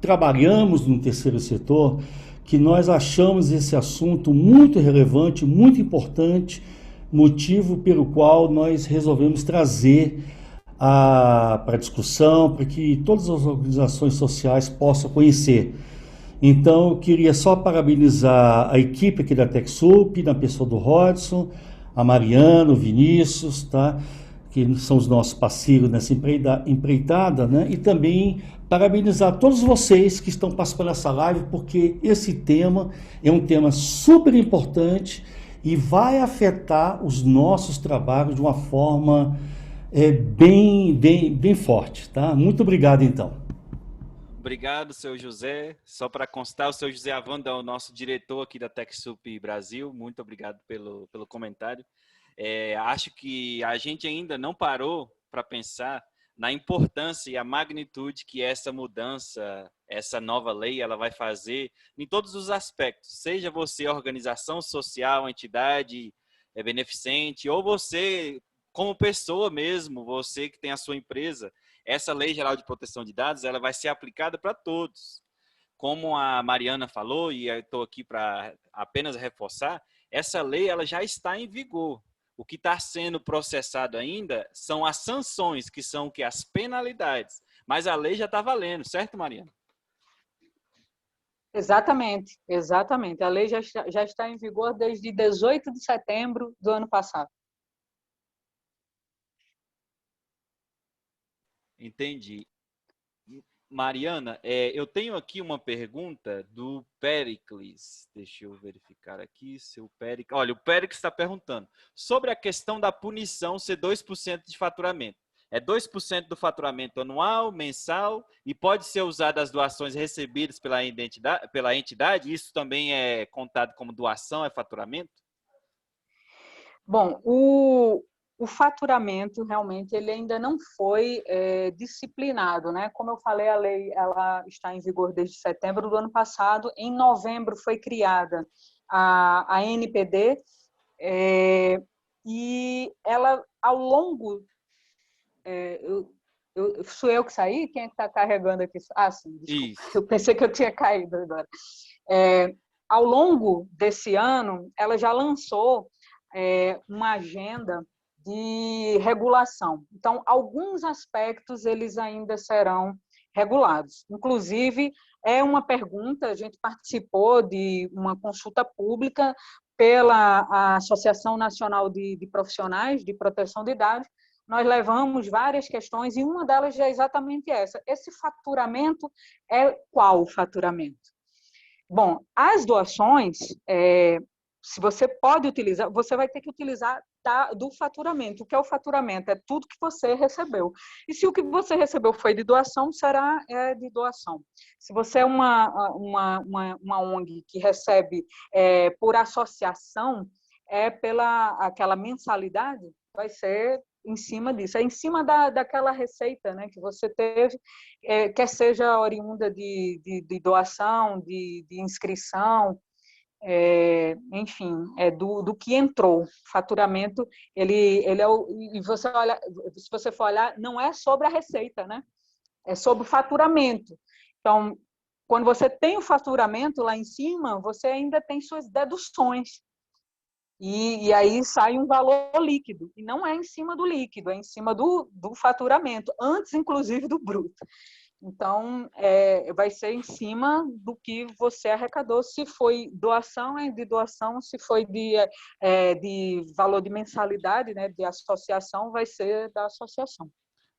trabalhamos no terceiro setor, que nós achamos esse assunto muito relevante, muito importante, motivo pelo qual nós resolvemos trazer para a discussão, para que todas as organizações sociais possam conhecer. Então, eu queria só parabenizar a equipe aqui da TechSoup, na pessoa do Rodson, a Mariana, o Vinícius, tá? Que são os nossos parceiros nessa empreitada, né? E também parabenizar todos vocês que estão participando dessa live, porque esse tema é um tema super importante e vai afetar os nossos trabalhos de uma forma bem forte, tá? Muito obrigado, então.
Obrigado, seu José. Só para constar, o seu José Avando é o nosso diretor aqui da TechSoup Brasil. Muito obrigado pelo comentário. Acho que a gente ainda não parou para pensar na importância e a magnitude que essa mudança, essa nova lei, ela vai fazer em todos os aspectos. Seja você organização social, entidade beneficente, ou você como pessoa mesmo, você que tem a sua empresa. Essa Lei Geral de Proteção de Dados, ela vai ser aplicada para todos. Como a Mariana falou, e eu estou aqui para apenas reforçar, essa lei ela já está em vigor. O que está sendo processado ainda são as sanções, que são que as penalidades. Mas a lei já está valendo, certo, Mariana?
Exatamente, exatamente. A lei já está em vigor desde 18 de setembro do ano passado.
Entendi. Mariana, eu tenho aqui uma pergunta do Pericles. Deixa eu verificar aqui. Olha, o Pericles está perguntando sobre a questão da punição ser 2% de faturamento. É 2% do faturamento anual, mensal, e pode ser usado as doações recebidas pela entidade? Isso também é contado como doação, é faturamento?
Bom, o faturamento realmente ele ainda não foi disciplinado, né? Como eu falei, a lei ela está em vigor desde setembro do ano passado. Em novembro foi criada a NPD e ela ao longo sou eu que saí? Quem é que está carregando aqui? Ah, sim, desculpa.
Isso.
Eu pensei que eu tinha caído agora. Ao longo desse ano, ela já lançou uma agenda de regulação. Então, alguns aspectos eles ainda serão regulados. Inclusive, é uma pergunta, a gente participou de uma consulta pública pela Associação Nacional de Profissionais de Proteção de Dados. Nós levamos várias questões e uma delas é exatamente essa. Esse faturamento é qual faturamento? Bom, as doações, se você pode utilizar, você vai ter que utilizar do faturamento. O que é o faturamento? É tudo que você recebeu. E se o que você recebeu foi de doação, será de doação. Se você é uma ONG que recebe por associação, pela aquela mensalidade, vai ser em cima disso, é em cima daquela receita, né, que você teve, quer seja oriunda de doação, de inscrição, enfim, do que entrou. Faturamento, ele é e você olha, se você for olhar, não é sobre a receita, né? É sobre o faturamento. Então, quando você tem o faturamento lá em cima, você ainda tem suas deduções. E aí sai um valor líquido. E não é em cima do líquido, é em cima do faturamento, antes, inclusive, do bruto. Então, vai ser em cima do que você arrecadou. Se foi doação, é de doação. Se foi de valor de mensalidade, né, de associação, vai ser da associação.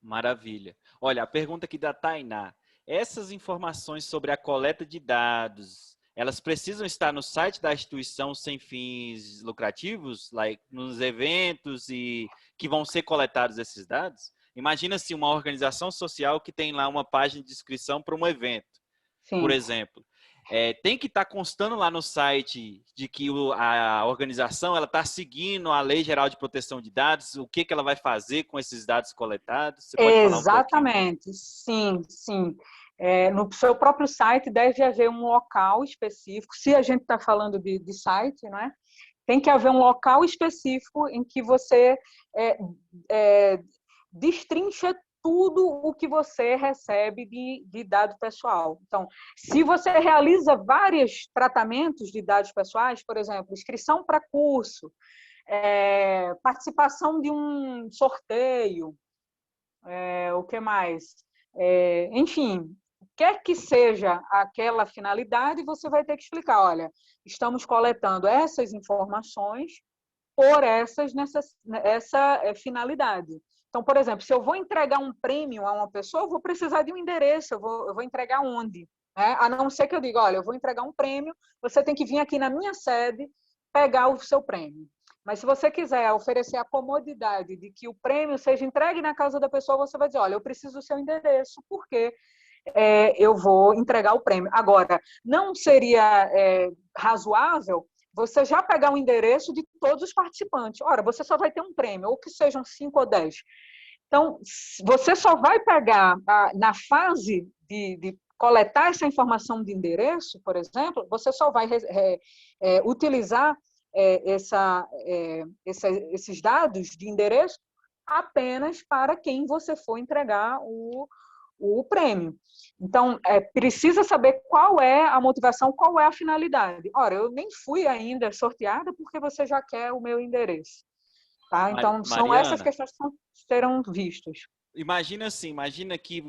Maravilha. Olha, a pergunta aqui da Tainá. Essas informações sobre a coleta de dados, elas precisam estar no site da instituição sem fins lucrativos, nos eventos e que vão ser coletados esses dados? Imagina-se uma organização social que tem lá uma página de inscrição para um evento, Sim. por exemplo. Tem que estar constando lá no site de que a organização está seguindo a Lei Geral de Proteção de Dados, o que ela vai fazer com esses dados coletados? Você pode falar um pouquinho?
Exatamente, sim. No seu próprio site deve haver um local específico, se a gente está falando de site, não é? Tem que haver um local específico em que você destrincha tudo o que você recebe de dado pessoal. Então, se você realiza vários tratamentos de dados pessoais, por exemplo, inscrição para curso, participação de um sorteio, o que mais? Enfim, quer que seja aquela finalidade, você vai ter que explicar, olha, estamos coletando essas informações por essa finalidade. Então, por exemplo, se eu vou entregar um prêmio a uma pessoa, eu vou precisar de um endereço, eu vou entregar onde? Né? A não ser que eu diga, olha, eu vou entregar um prêmio, você tem que vir aqui na minha sede pegar o seu prêmio. Mas se você quiser oferecer a comodidade de que o prêmio seja entregue na casa da pessoa, você vai dizer, olha, eu preciso do seu endereço, porque eu vou entregar o prêmio. Agora, não seria razoável você já pegar o endereço de todos os participantes. Ora, você só vai ter um prêmio, ou que sejam 5 ou 10. Então, você só vai pegar, na fase de coletar essa informação de endereço, por exemplo, você só vai utilizar esses dados de endereço apenas para quem você for entregar o prêmio. Então, precisa saber qual é a motivação, qual é a finalidade. Ora, eu nem fui ainda sorteada porque você já quer o meu endereço. Tá? Então, são essas questões que serão vistas.
Imagina assim, imagina que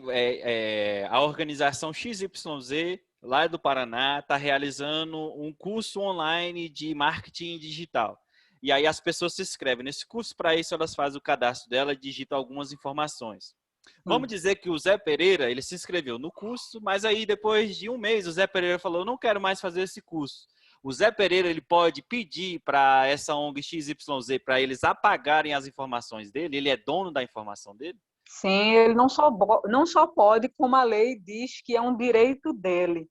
a organização XYZ, lá do Paraná, está realizando um curso online de marketing digital. E aí as pessoas se inscrevem nesse curso, para isso elas fazem o cadastro dela e digitam algumas informações. Vamos dizer que o Zé Pereira, ele se inscreveu no curso, mas aí depois de um mês o Zé Pereira falou, eu não quero mais fazer esse curso. O Zé Pereira, ele pode pedir para essa ONG XYZ, para eles apagarem as informações dele? Ele é dono da informação dele?
Sim, ele não só pode, como a lei diz que é um direito dele.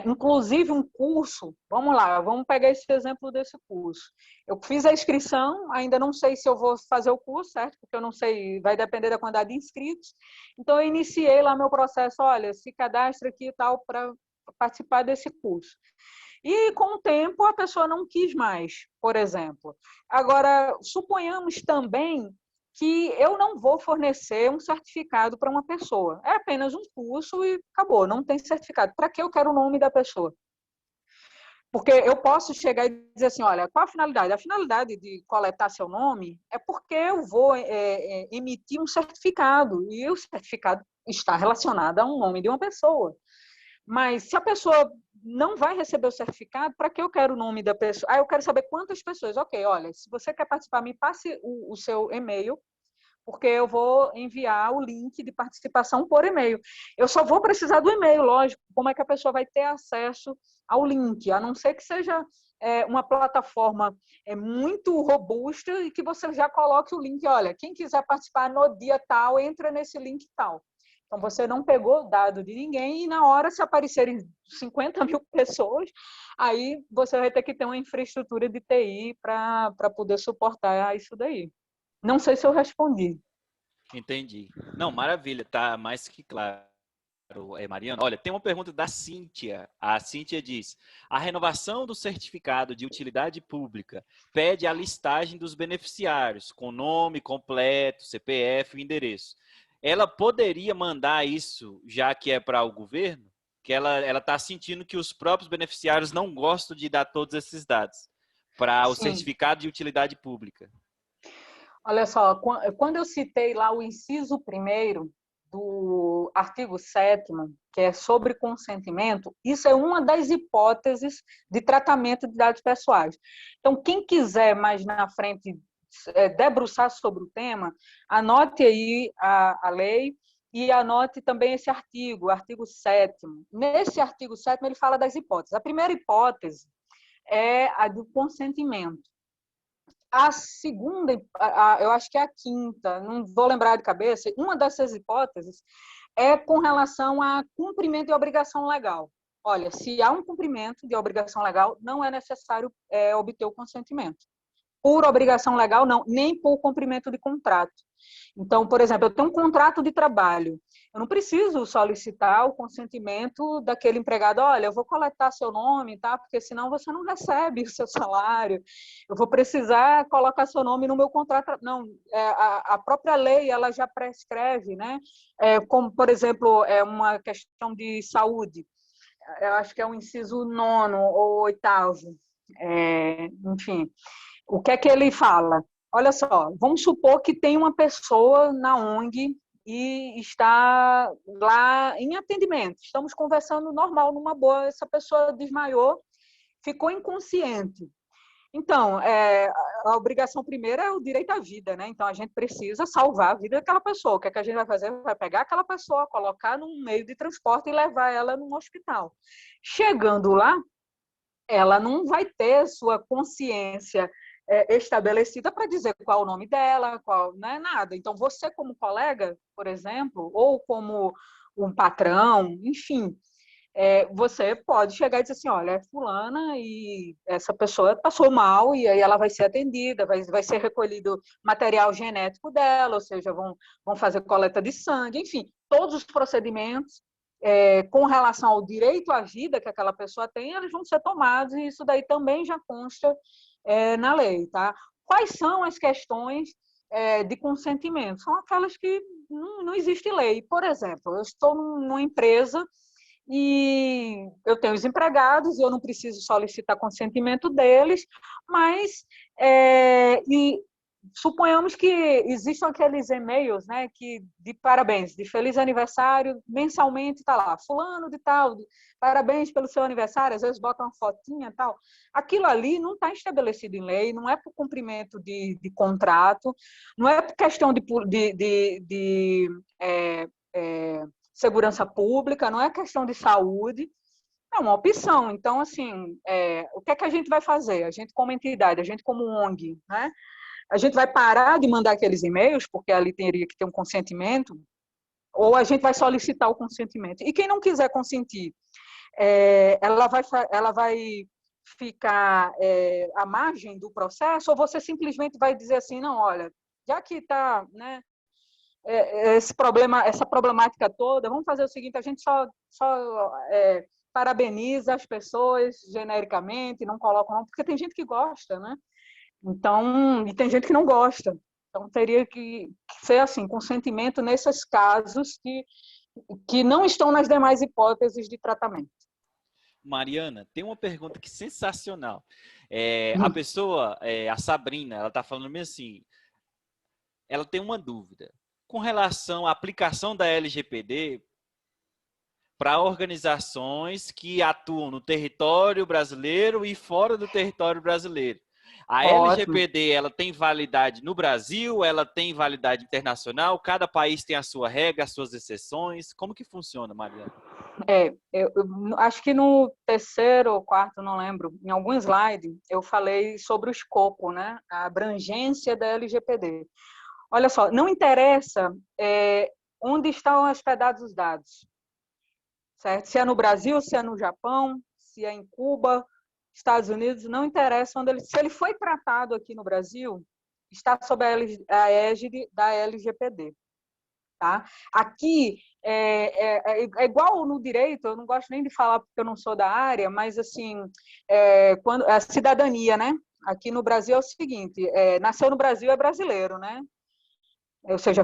Inclusive um curso, vamos lá, vamos pegar esse exemplo desse curso. Eu fiz a inscrição, ainda não sei se eu vou fazer o curso, certo? Porque eu não sei, vai depender da quantidade de inscritos. Então, eu iniciei lá meu processo, olha, se cadastra aqui e tal para participar desse curso. E, com o tempo, a pessoa não quis mais, por exemplo. Agora, suponhamos também que eu não vou fornecer um certificado para uma pessoa. É apenas um curso e acabou, não tem certificado. Para que eu quero o nome da pessoa? Porque eu posso chegar e dizer assim, olha, qual a finalidade? A finalidade de coletar seu nome é porque eu vou emitir um certificado, e o certificado está relacionado a um nome de uma pessoa. Mas se a pessoa não vai receber o certificado, para que eu quero o nome da pessoa? Eu quero saber quantas pessoas. Ok, olha, se você quer participar, me passe o seu e-mail, porque eu vou enviar o link de participação por e-mail. Eu só vou precisar do e-mail, lógico. Como é que a pessoa vai ter acesso ao link? A não ser que seja uma plataforma muito robusta e que você já coloque o link. Olha, quem quiser participar no dia tal, entra nesse link tal. Então, você não pegou dado de ninguém e, na hora, se aparecerem 50 mil pessoas, aí você vai ter que ter uma infraestrutura de TI para poder suportar isso daí. Não sei se eu respondi.
Entendi. Não, maravilha, tá mais que claro. Mariana, olha, tem uma pergunta da Cíntia. A Cíntia diz: a renovação do certificado de utilidade pública pede a listagem dos beneficiários, com nome completo, CPF e endereço. Ela poderia mandar isso, já que é para o governo? Que ela está sentindo que os próprios beneficiários não gostam de dar todos esses dados para o certificado de utilidade pública.
Olha só, quando eu citei lá o inciso 1º do artigo 7º, que é sobre consentimento, isso é uma das hipóteses de tratamento de dados pessoais. Então, quem quiser mais na frente debruçar sobre o tema, anote aí a lei e anote também esse artigo, o artigo 7º. Nesse artigo 7º, ele fala das hipóteses. A primeira hipótese é a do consentimento. A segunda, eu acho que é a quinta, não vou lembrar de cabeça, uma dessas hipóteses é com relação a cumprimento de obrigação legal. Olha, se há um cumprimento de obrigação legal, não é necessário obter o consentimento. Por obrigação legal, não, nem por cumprimento de contrato. Então, por exemplo, eu tenho um contrato de trabalho, eu não preciso solicitar o consentimento daquele empregado, olha, eu vou coletar seu nome, tá? Porque senão você não recebe o seu salário, eu vou precisar colocar seu nome no meu contrato. Não, a própria lei, ela já prescreve, né? Como, por exemplo, uma questão de saúde, eu acho que é o inciso 9º ou 8º, enfim. O que é que ele fala? Olha só, vamos supor que tem uma pessoa na ONG e está lá em atendimento. Estamos conversando normal, numa boa, essa pessoa desmaiou, ficou inconsciente. Então, a obrigação primeira é o direito à vida, né? Então, a gente precisa salvar a vida daquela pessoa. O que é que a gente vai fazer? Vai pegar aquela pessoa, colocar num meio de transporte e levar ela num hospital. Chegando lá, ela não vai ter sua consciência estabelecida para dizer qual é o nome dela, qual, não é nada. Então, você como colega, por exemplo, ou como um patrão, enfim, você pode chegar e dizer assim, olha, é fulana e essa pessoa passou mal e aí ela vai ser atendida, vai ser recolhido material genético dela, ou seja, vão fazer coleta de sangue, enfim, todos os procedimentos com relação ao direito à vida que aquela pessoa tem, eles vão ser tomados e isso daí também já consta na lei, tá? Quais são as questões de consentimento? São aquelas que não existe lei. Por exemplo, eu estou numa empresa e eu tenho os empregados e eu não preciso solicitar consentimento deles, mas e suponhamos que existam aqueles e-mails, né, de parabéns, de feliz aniversário, mensalmente está lá, fulano de tal, parabéns pelo seu aniversário, às vezes botam uma fotinha e tal. Aquilo ali não está estabelecido em lei, não é por cumprimento de contrato, não é por questão de segurança pública, não é questão de saúde, é uma opção. Então, assim, o que é que a gente vai fazer? A gente como entidade, a gente como ONG, né? A gente vai parar de mandar aqueles e-mails, porque ali teria que ter um consentimento, ou a gente vai solicitar o consentimento. E quem não quiser consentir, ela vai ficar à margem do processo, ou você simplesmente vai dizer assim, não, olha, já que está, né, essa problemática toda, vamos fazer o seguinte, a gente só parabeniza as pessoas genericamente, não coloca não, porque tem gente que gosta, né? Então, e tem gente que não gosta. Então, teria que ser assim, consentimento nesses casos que não estão nas demais hipóteses de tratamento.
Mariana, tem uma pergunta que é sensacional. A pessoa, a Sabrina, ela está falando mesmo assim, ela tem uma dúvida. Com relação à aplicação da LGPD para organizações que atuam no território brasileiro e fora do território brasileiro. A
Ótimo.
LGPD, ela tem validade no Brasil, ela tem validade internacional, cada país tem a sua regra, as suas exceções. Como que funciona, Mariana?
Eu acho que no terceiro ou quarto, não lembro, em algum slide, eu falei sobre o escopo, né? A abrangência da LGPD. Olha só, não interessa onde estão hospedados os dados, certo? Se é no Brasil, se é no Japão, se é em Cuba, Estados Unidos, não interessa onde se ele foi tratado aqui no Brasil, está sob a égide da LGPD. Tá? Aqui é igual no direito, eu não gosto nem de falar porque eu não sou da área, mas assim, quando a cidadania, né? Aqui no Brasil é o seguinte: nasceu no Brasil é brasileiro, né? Ou seja,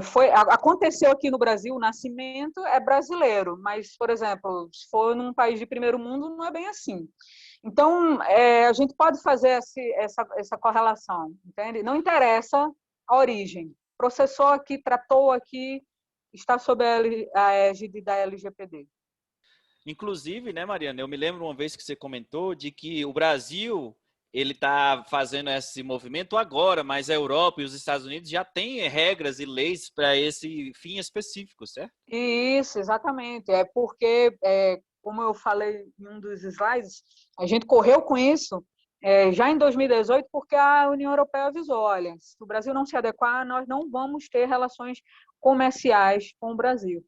aconteceu aqui no Brasil, o nascimento é brasileiro, mas, por exemplo, se for num país de primeiro mundo, não é bem assim. Então, a gente pode fazer essa correlação, entende? Não interessa a origem. Processou aqui, tratou aqui, está sob a égide da LGPD.
Inclusive, né, Mariana, eu me lembro uma vez que você comentou de que o Brasil ele está fazendo esse movimento agora, mas a Europa e os Estados Unidos já têm regras e leis para esse fim específico, certo?
Isso, exatamente. É porque, como eu falei em um dos slides, a gente correu com isso já em 2018, porque a União Europeia avisou, olha, se o Brasil não se adequar, nós não vamos ter relações comerciais com o Brasil.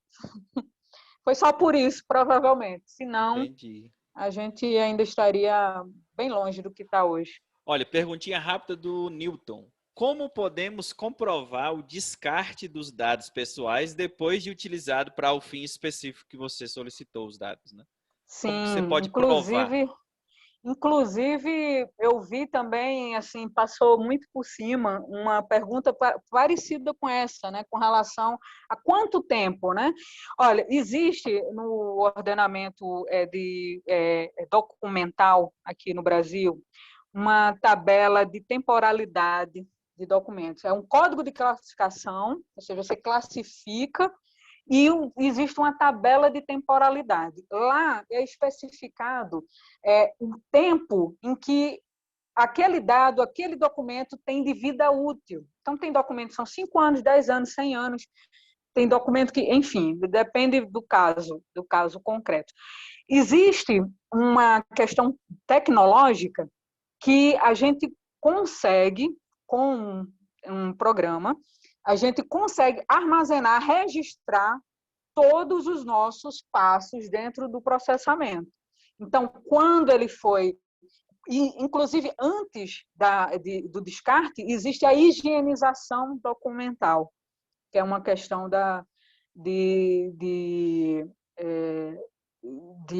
Foi só por isso, provavelmente. Senão,
Entendi.
a gente ainda estaria bem longe do que está hoje.
Olha, perguntinha rápida do Newton. Como podemos comprovar o descarte dos dados pessoais depois de utilizado para o fim específico que você solicitou os dados, né? Como que você
Sim,
pode provar?
inclusive eu vi também, assim, passou muito por cima uma pergunta parecida com essa, né, com relação a quanto tempo, né? Olha, existe no ordenamento documental aqui no Brasil uma tabela de temporalidade de documentos. É um código de classificação, ou seja, você classifica e existe uma tabela de temporalidade. Lá é especificado o tempo em que aquele dado, aquele documento tem de vida útil. Então, tem documentos que são 5 anos, 10 anos, 100 anos, tem documento que, enfim, depende do caso concreto. Existe uma questão tecnológica que a gente consegue, com um programa, a gente consegue armazenar, registrar todos os nossos passos dentro do processamento. Então, quando ele foi, inclusive antes do descarte, existe a higienização documental, que é uma questão de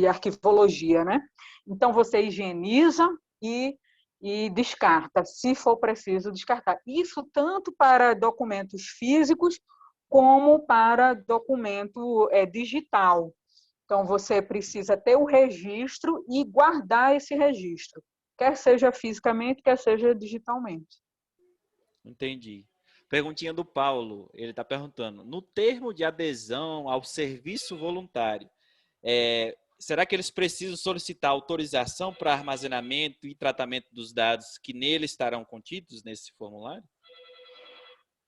arquivologia, né? Então, você higieniza e descarta, se for preciso descartar. Isso tanto para documentos físicos como para documento digital. Então, você precisa ter o registro e guardar esse registro, quer seja fisicamente, quer seja digitalmente.
Entendi. Perguntinha do Paulo, ele está perguntando, no termo de adesão ao serviço voluntário, será que eles precisam solicitar autorização para armazenamento e tratamento dos dados que nele estarão contidos nesse formulário?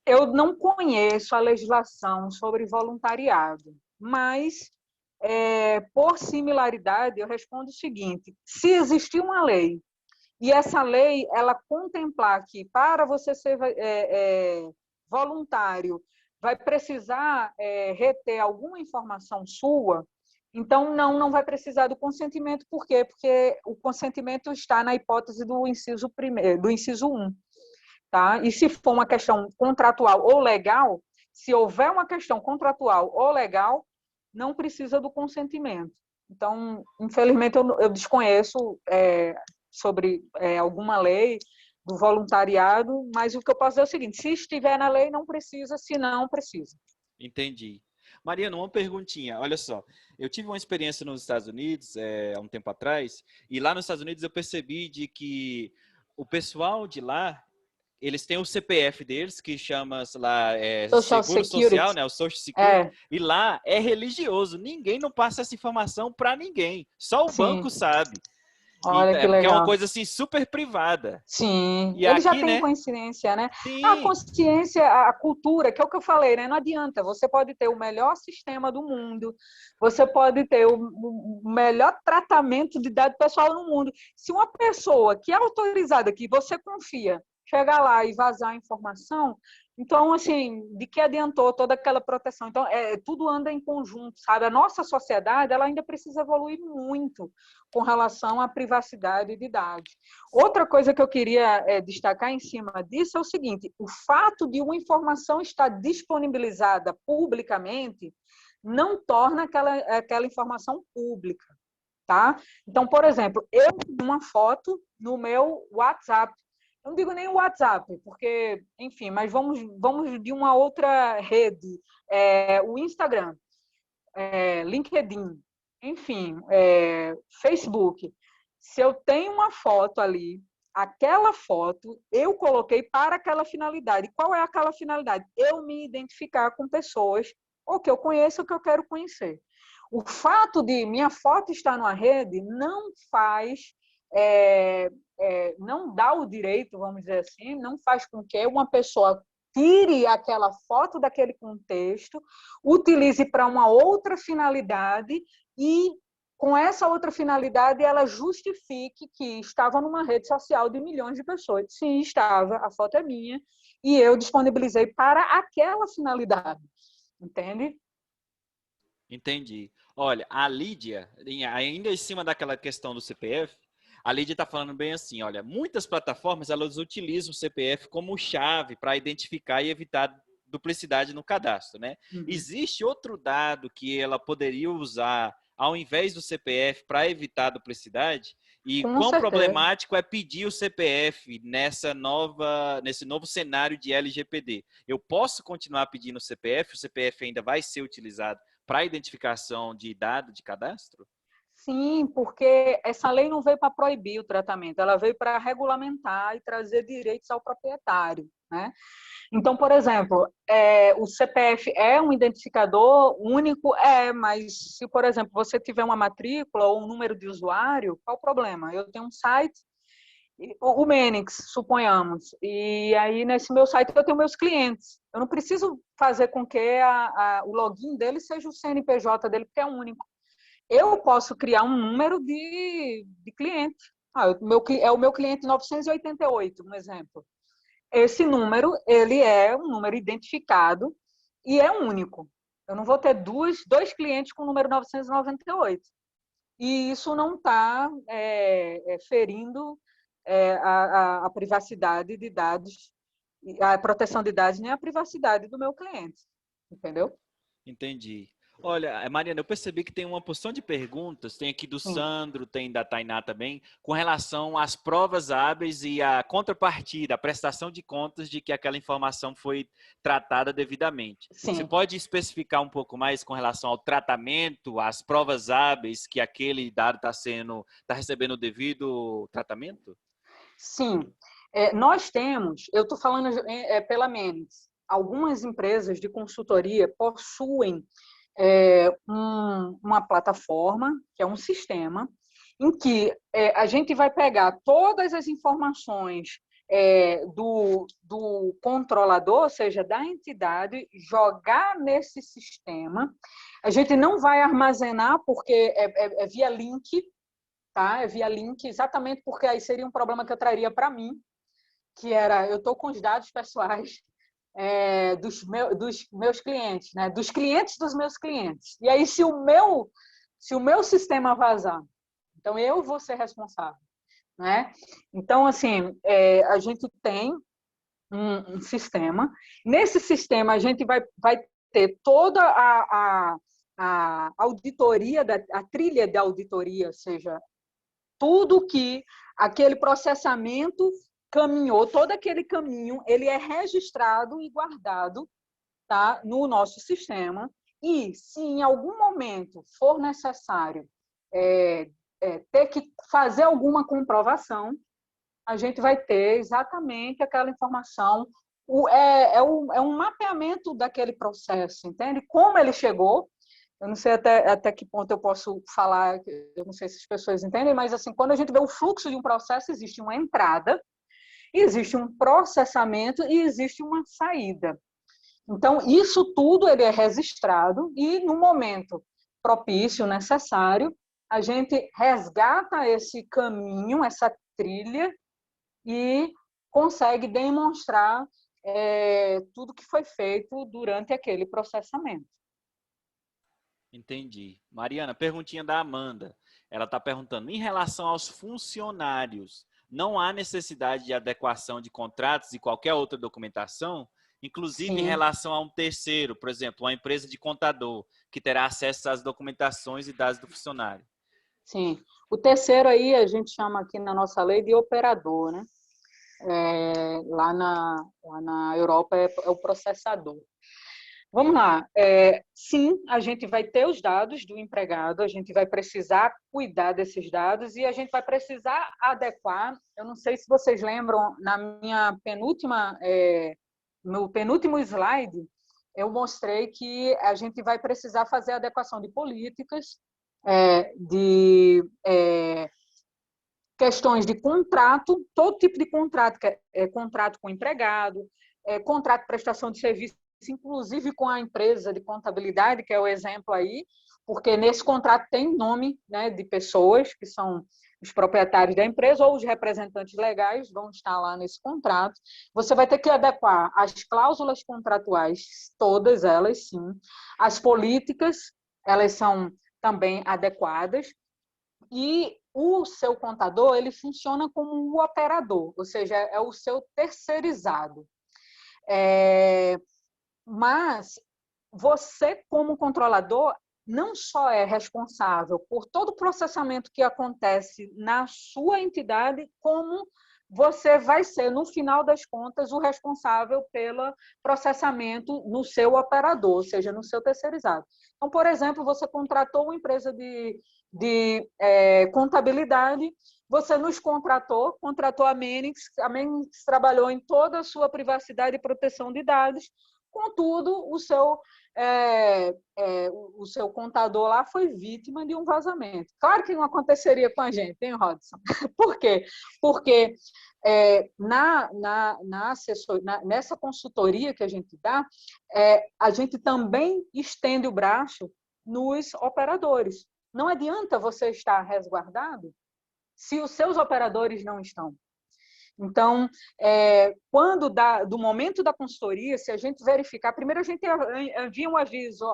Eu não conheço a legislação sobre voluntariado, mas, por similaridade, eu respondo o seguinte: se existir uma lei e essa lei ela contemplar que para você ser voluntário vai precisar reter alguma informação sua, então não vai precisar do consentimento. Por quê? Porque o consentimento está na hipótese do inciso 1. Tá? E se for uma questão contratual ou legal, se houver uma questão contratual ou legal, não precisa do consentimento. Então, infelizmente, eu desconheço sobre alguma lei do voluntariado, mas o que eu posso dizer é o seguinte: se estiver na lei, não precisa, se não, precisa.
Entendi. Mariana, uma perguntinha. Olha só, eu tive uma experiência nos Estados Unidos há um tempo atrás, e lá nos Estados Unidos eu percebi de que o pessoal de lá, eles têm o CPF deles, que chama lá
Social
Seguro
Security.
Social, né? O Social Security. E lá é religioso. Ninguém não passa essa informação para ninguém. Só o banco sabe.
Olha que legal.
Porque é uma coisa assim super privada.
Sim,
E
ele
aqui,
já tem
né?
consciência, né?
Sim.
A consciência, a cultura, que é o que eu falei, né? Não adianta, você pode ter o melhor sistema do mundo, você pode ter o melhor tratamento de dado pessoal no mundo. Se uma pessoa que é autorizada, que você confia, chegar lá e vazar a informação, então, assim, de que adiantou toda aquela proteção? Então, tudo anda em conjunto, sabe? A nossa sociedade, ela ainda precisa evoluir muito com relação à privacidade de dados. Outra coisa que eu queria destacar em cima disso é o seguinte: o fato de uma informação estar disponibilizada publicamente não torna aquela informação pública, tá? Então, por exemplo, eu tenho uma foto no meu WhatsApp. Eu não digo nem o WhatsApp, porque, enfim, mas vamos de uma outra rede, o Instagram, LinkedIn, enfim, Facebook. Se eu tenho uma foto ali, aquela foto eu coloquei para aquela finalidade. Qual é aquela finalidade? Eu me identificar com pessoas ou que eu conheço ou que eu quero conhecer. O fato de minha foto estar numa rede não faz, não dá o direito, vamos dizer assim, não faz com que uma pessoa tire aquela foto daquele contexto, utilize para uma outra finalidade e, com essa outra finalidade, ela justifique que estava numa rede social de milhões de pessoas. Sim, estava, a foto é minha, e eu disponibilizei para aquela finalidade. Entende?
Entendi. Olha, a Lídia, ainda em cima daquela questão do CPF, a Lídia está falando bem assim, olha, muitas plataformas elas utilizam o CPF como chave para identificar e evitar duplicidade no cadastro, né?
Uhum.
Existe outro dado que ela poderia usar ao invés do CPF para evitar a duplicidade? E
Com
quão
certeza.
problemático é pedir o CPF nesse novo cenário de LGPD? Eu posso continuar pedindo o CPF ainda vai ser utilizado para identificação de dado de cadastro?
Sim, porque essa lei não veio para proibir o tratamento, ela veio para regulamentar e trazer direitos ao proprietário, né? Então, por exemplo, o CPF é um identificador único? Mas se, por exemplo, você tiver uma matrícula ou um número de usuário, qual o problema? Eu tenho um site, o Menix, suponhamos, e aí nesse meu site eu tenho meus clientes. Eu não preciso fazer com que o login dele seja o CNPJ dele, porque é único. Eu posso criar um número de cliente. É o meu cliente 988, um exemplo. Esse número, ele é um número identificado e é único. Eu não vou ter dois clientes com o número 998. E isso não está ferindo a privacidade de dados, a proteção de dados, nem a privacidade do meu cliente. Entendeu?
Entendi. Olha, Mariana, eu percebi que tem uma porção de perguntas, tem aqui do Sandro, tem da Tainá também, com relação às provas hábeis e a contrapartida, a prestação de contas de que aquela informação foi tratada devidamente.
Sim.
Você pode especificar um pouco mais com relação ao tratamento, às provas hábeis que aquele dado está recebendo o devido tratamento?
Sim. Nós temos, eu estou falando pela Menix, algumas empresas de consultoria possuem uma plataforma, que é um sistema, em que a gente vai pegar todas as informações do controlador, ou seja, da entidade, jogar nesse sistema. A gente não vai armazenar, porque é via link, tá? É via link, exatamente porque aí seria um problema que eu traria para mim, que era, eu estou com os dados pessoais dos meus clientes, né? Dos clientes dos meus clientes. E aí, se o meu sistema vazar, então eu vou ser responsável, né? Então, assim, a gente tem um sistema. Nesse sistema, a gente vai ter toda a auditoria, a trilha de auditoria, ou seja, tudo que aquele processamento caminhou, todo aquele caminho, ele é registrado e guardado, tá, no nosso sistema. E se em algum momento for necessário ter que fazer alguma comprovação, a gente vai ter exatamente aquela informação. É um mapeamento daquele processo, entende? Como ele chegou. Eu não sei até que ponto eu posso falar, eu não sei se as pessoas entendem, mas assim, quando a gente vê o fluxo de um processo, existe uma entrada, existe um processamento e existe uma saída. Então, isso tudo ele é registrado e, no momento propício, necessário, a gente resgata esse caminho, essa trilha e consegue demonstrar tudo que foi feito durante aquele processamento.
Entendi. Mariana, perguntinha da Amanda. Ela está perguntando, em relação aos funcionários, não há necessidade de adequação de contratos e qualquer outra documentação? Inclusive, Sim. Em relação a um terceiro, por exemplo, uma empresa de contador, que terá acesso às documentações e dados do funcionário.
Sim. O terceiro aí a gente chama aqui na nossa lei de operador, né? Lá na Europa é o processador. Vamos lá. Sim, a gente vai ter os dados do empregado, a gente vai precisar cuidar desses dados e a gente vai precisar adequar. Eu não sei se vocês lembram, no penúltimo slide, eu mostrei que a gente vai precisar fazer adequação de políticas, de questões de contrato, todo tipo de contrato, contrato com o empregado, contrato de prestação de serviço, inclusive com a empresa de contabilidade, que é o exemplo aí, porque nesse contrato tem nome, né, de pessoas que são os proprietários da empresa ou os representantes legais vão estar lá nesse contrato. Você vai ter que adequar as cláusulas contratuais, todas elas, sim. As políticas, elas são também adequadas. E o seu contador, ele funciona como um operador, ou seja, é o seu terceirizado. Mas você, como controlador, não só é responsável por todo o processamento que acontece na sua entidade, como você vai ser, no final das contas, o responsável pelo processamento no seu operador, ou seja, no seu terceirizado. Então, por exemplo, você contratou uma empresa de contabilidade, você nos contratou a Menix trabalhou em toda a sua privacidade e proteção de dados, contudo, o seu contador lá foi vítima de um vazamento. Claro que não aconteceria com a gente, hein, Rodson? Por quê? Porque nessa consultoria que a gente dá, a gente também estende o braço nos operadores. Não adianta você estar resguardado se os seus operadores não estão. Então, do momento da consultoria, se a gente verificar, primeiro a gente envia um aviso,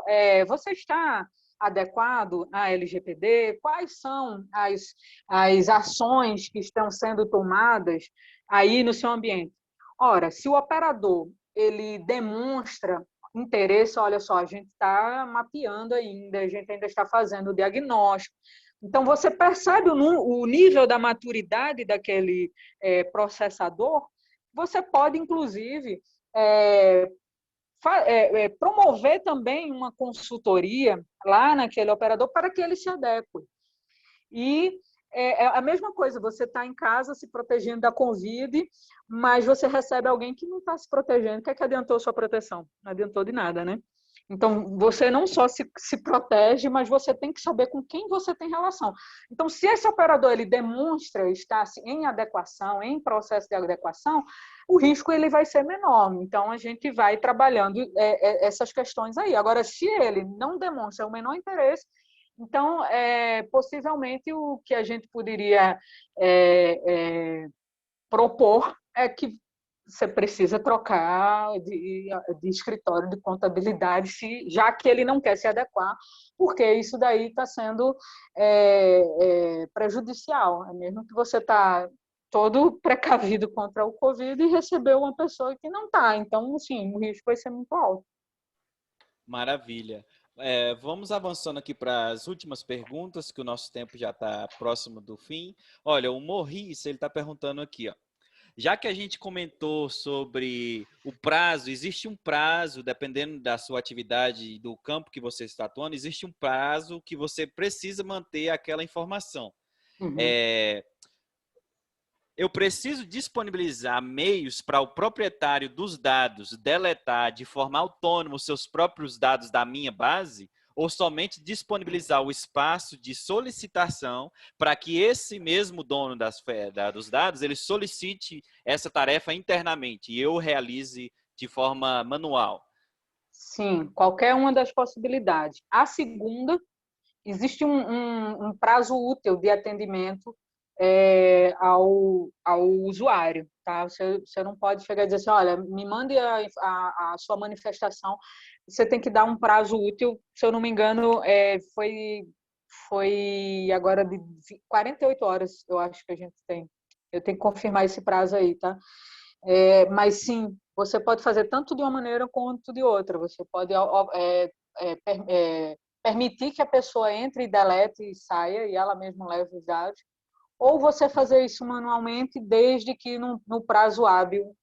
você está adequado à LGPD? Quais são as ações que estão sendo tomadas aí no seu ambiente? Ora, se o operador ele demonstra interesse, olha só, a gente está mapeando ainda, a gente ainda está fazendo o diagnóstico. Então, você percebe o nível da maturidade daquele processador, você pode, inclusive, promover também uma consultoria lá naquele operador para que ele se adeque. E é a mesma coisa, você está em casa se protegendo da Covid, mas você recebe alguém que não está se protegendo. O que é que adiantou sua proteção? Não adiantou de nada, né? Então, você não só se protege, mas você tem que saber com quem você tem relação. Então, se esse operador ele demonstra estar em adequação, em processo de adequação, o risco ele vai ser menor. Então, a gente vai trabalhando essas questões aí. Agora, se ele não demonstra o menor interesse, então, possivelmente, o que a gente poderia propor é que você precisa trocar de escritório de contabilidade, já que ele não quer se adequar, porque isso daí está sendo prejudicial. Mesmo que você está todo precavido contra o Covid e recebeu uma pessoa que não está. Então, assim, o risco vai ser muito alto.
Maravilha. Vamos avançando aqui para as últimas perguntas, que o nosso tempo já está próximo do fim. Olha, o Morris, ele está perguntando aqui, ó. Já que a gente comentou sobre o prazo, existe um prazo, dependendo da sua atividade e do campo que você está atuando, existe um prazo que você precisa manter aquela informação.
Uhum.
Eu preciso disponibilizar meios para o proprietário dos dados deletar de forma autônoma os seus próprios dados da minha base? Ou somente disponibilizar o espaço de solicitação para que esse mesmo dono dos dados ele solicite essa tarefa internamente e eu realize de forma manual?
Sim, qualquer uma das possibilidades. A segunda, existe um prazo útil de atendimento ao usuário. Tá? Você não pode chegar e dizer assim, olha, me mande a sua manifestação. Você tem que dar um prazo útil, se eu não me engano, foi agora de 48 horas, eu acho que a gente tem. Eu tenho que confirmar esse prazo aí, tá? Mas sim, você pode fazer tanto de uma maneira quanto de outra. Você pode permitir que a pessoa entre e delete e saia e ela mesma leve os dados, ou você fazer isso manualmente, desde que no prazo hábil.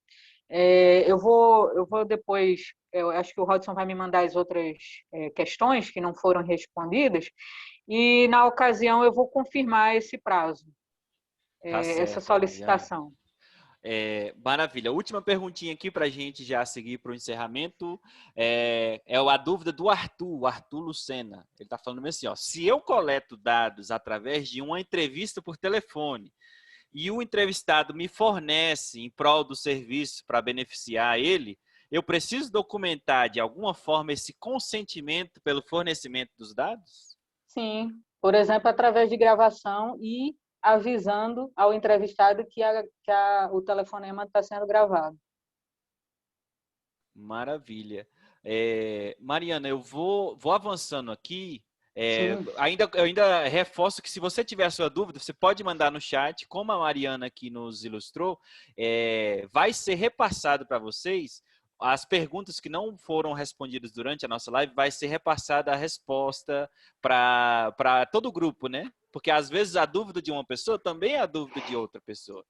Eu vou depois, eu acho que o Rodson vai me mandar as outras questões que não foram respondidas, e na ocasião eu vou confirmar esse prazo,
Tá certo,
essa solicitação.
Maravilha. Última perguntinha aqui para a gente já seguir para o encerramento. A dúvida do Arthur, o Arthur Lucena. Ele está falando assim, ó, se eu coleto dados através de uma entrevista por telefone e o entrevistado me fornece em prol do serviço para beneficiar ele, eu preciso documentar de alguma forma esse consentimento pelo fornecimento dos dados?
Sim, por exemplo, através de gravação e avisando ao entrevistado que o telefonema está sendo gravado.
Maravilha. Mariana, eu vou avançando aqui. Eu ainda reforço que se você tiver a sua dúvida, você pode mandar no chat, como a Mariana aqui nos ilustrou, vai ser repassado para vocês as perguntas que não foram respondidas durante a nossa live, vai ser repassada a resposta para todo o grupo, né? Porque às vezes a dúvida de uma pessoa também é a dúvida de outra pessoa.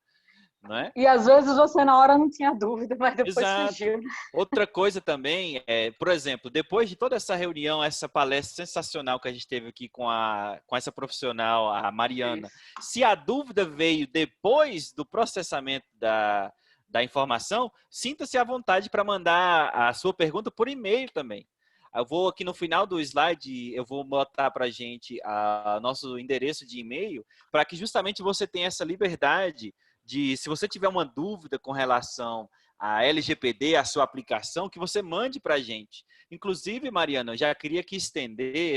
não é?
E às vezes você na hora não tinha dúvida, mas depois
Exato.
surgiu.
Outra coisa também, por exemplo, depois de toda essa reunião, essa palestra sensacional que a gente teve aqui com essa profissional, a Mariana,
Isso.
se a dúvida veio depois do processamento da informação, sinta-se à vontade para mandar a sua pergunta por e-mail também. Eu vou aqui no final do slide, eu vou botar para a gente nosso endereço de e-mail, para que justamente você tenha essa liberdade de, se você tiver uma dúvida com relação à LGPD, a sua aplicação, que você mande para a gente. Inclusive, Mariana, eu já queria aqui estender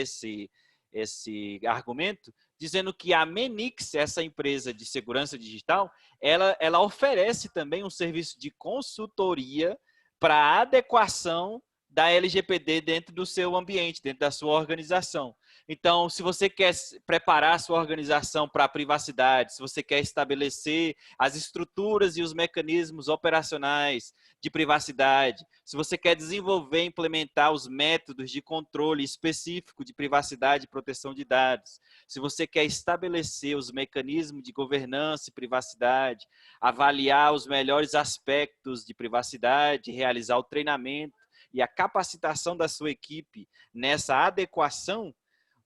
esse argumento, dizendo que a Menix, essa empresa de segurança digital, ela oferece também um serviço de consultoria para adequação da LGPD dentro do seu ambiente, dentro da sua organização. Então, se você quer preparar a sua organização para a privacidade, se você quer estabelecer as estruturas e os mecanismos operacionais de privacidade, se você quer desenvolver e implementar os métodos de controle específico de privacidade e proteção de dados, se você quer estabelecer os mecanismos de governança e privacidade, avaliar os melhores aspectos de privacidade, realizar o treinamento e a capacitação da sua equipe nessa adequação,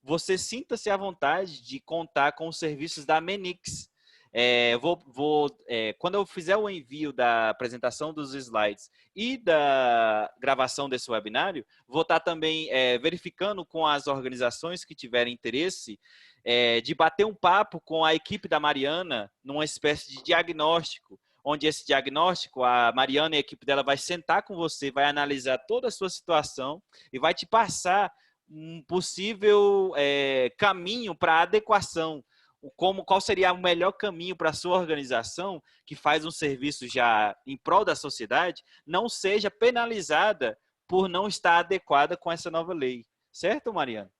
você sinta-se à vontade de contar com os serviços da Menix. Quando eu fizer o envio da apresentação dos slides e da gravação desse webinário, vou estar também verificando com as organizações que tiverem interesse de bater um papo com a equipe da Mariana numa espécie de diagnóstico, onde esse diagnóstico, a Mariana e a equipe dela vai sentar com você, vai analisar toda a sua situação e vai te passar um possível caminho para adequação. Qual seria o melhor caminho para a sua organização, que faz um serviço já em prol da sociedade, não seja penalizada por não estar adequada com essa nova lei. Certo, Mariana?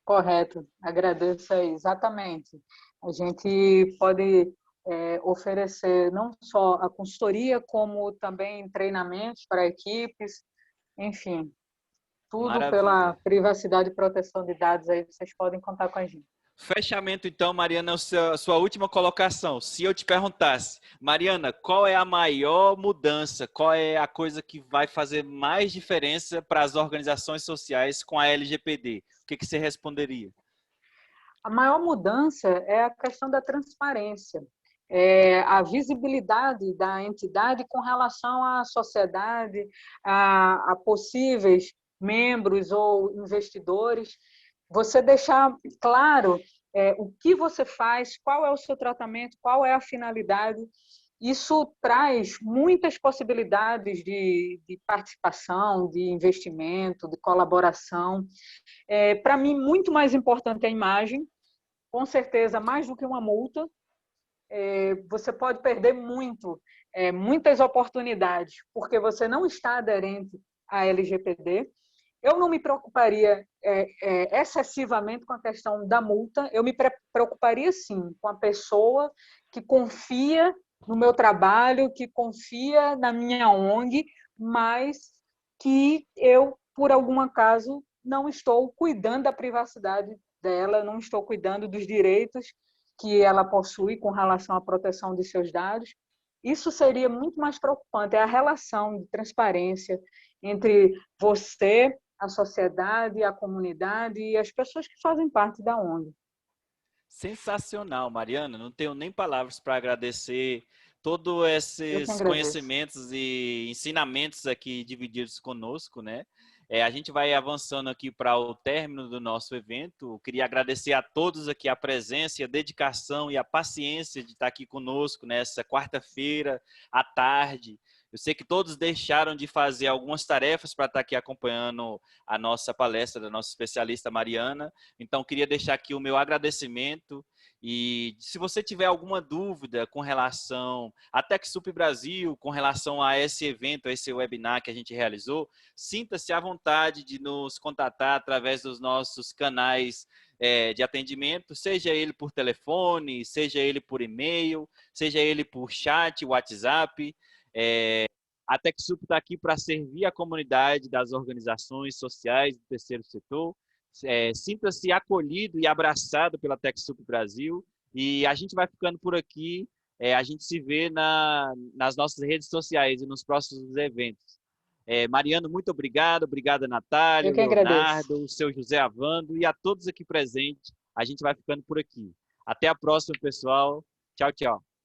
Correto, agradeço aí, exatamente. A gente pode oferecer não só a consultoria, como também treinamentos para equipes, enfim, tudo pela
Maravilha.
privacidade e proteção de dados aí, vocês podem contar com a gente.
Fechamento, então, Mariana, a sua última colocação. Se eu te perguntasse, Mariana, qual é a maior mudança, qual é a coisa que vai fazer mais diferença para as organizações sociais com a LGPD? O que você responderia?
A maior mudança é a questão da transparência, a visibilidade da entidade com relação à sociedade, a possíveis membros ou investidores. Você deixar claro o que você faz, qual é o seu tratamento, qual é a finalidade. Isso traz muitas possibilidades de participação, de investimento, de colaboração. Para mim, muito mais importante é a imagem, com certeza, mais do que uma multa. Você pode perder muitas oportunidades, porque você não está aderente à LGPD. Eu não me preocuparia excessivamente com a questão da multa, eu me preocuparia, sim, com a pessoa que confia no meu trabalho, que confia na minha ONG, mas que eu, por algum acaso, não estou cuidando da privacidade dela, não estou cuidando dos direitos que ela possui com relação à proteção de seus dados. Isso seria muito mais preocupante, é a relação de transparência entre você, a sociedade, a comunidade e as pessoas que fazem parte da ONG.
Sensacional, Mariana. Não tenho nem palavras para agradecer todos esses conhecimentos e ensinamentos aqui divididos conosco, né? A gente vai avançando aqui para o término do nosso evento. Eu queria agradecer a todos aqui a presença, a dedicação e a paciência de estar aqui conosco nessa quarta-feira à tarde. Eu sei que todos deixaram de fazer algumas tarefas para estar aqui acompanhando a nossa palestra da nossa especialista Mariana. Então, queria deixar aqui o meu agradecimento. E se você tiver alguma dúvida com relação à TechSoup Brasil, com relação a esse evento, a esse webinar que a gente realizou, sinta-se à vontade de nos contatar através dos nossos canais de atendimento, seja ele por telefone, seja ele por e-mail, seja ele por chat, WhatsApp. A TechSoup está aqui para servir a comunidade das organizações sociais do terceiro setor. Sinta-se acolhido e abraçado pela TechSoup Brasil. E a gente vai ficando por aqui. a gente se vê nas nossas redes sociais e nos próximos eventos. Mariano, muito obrigado. Obrigado, Natália,
Eu que agradeço.
Leonardo, o seu José Avando e a todos aqui presentes. A gente vai ficando por aqui. Até a próxima, pessoal. Tchau, tchau.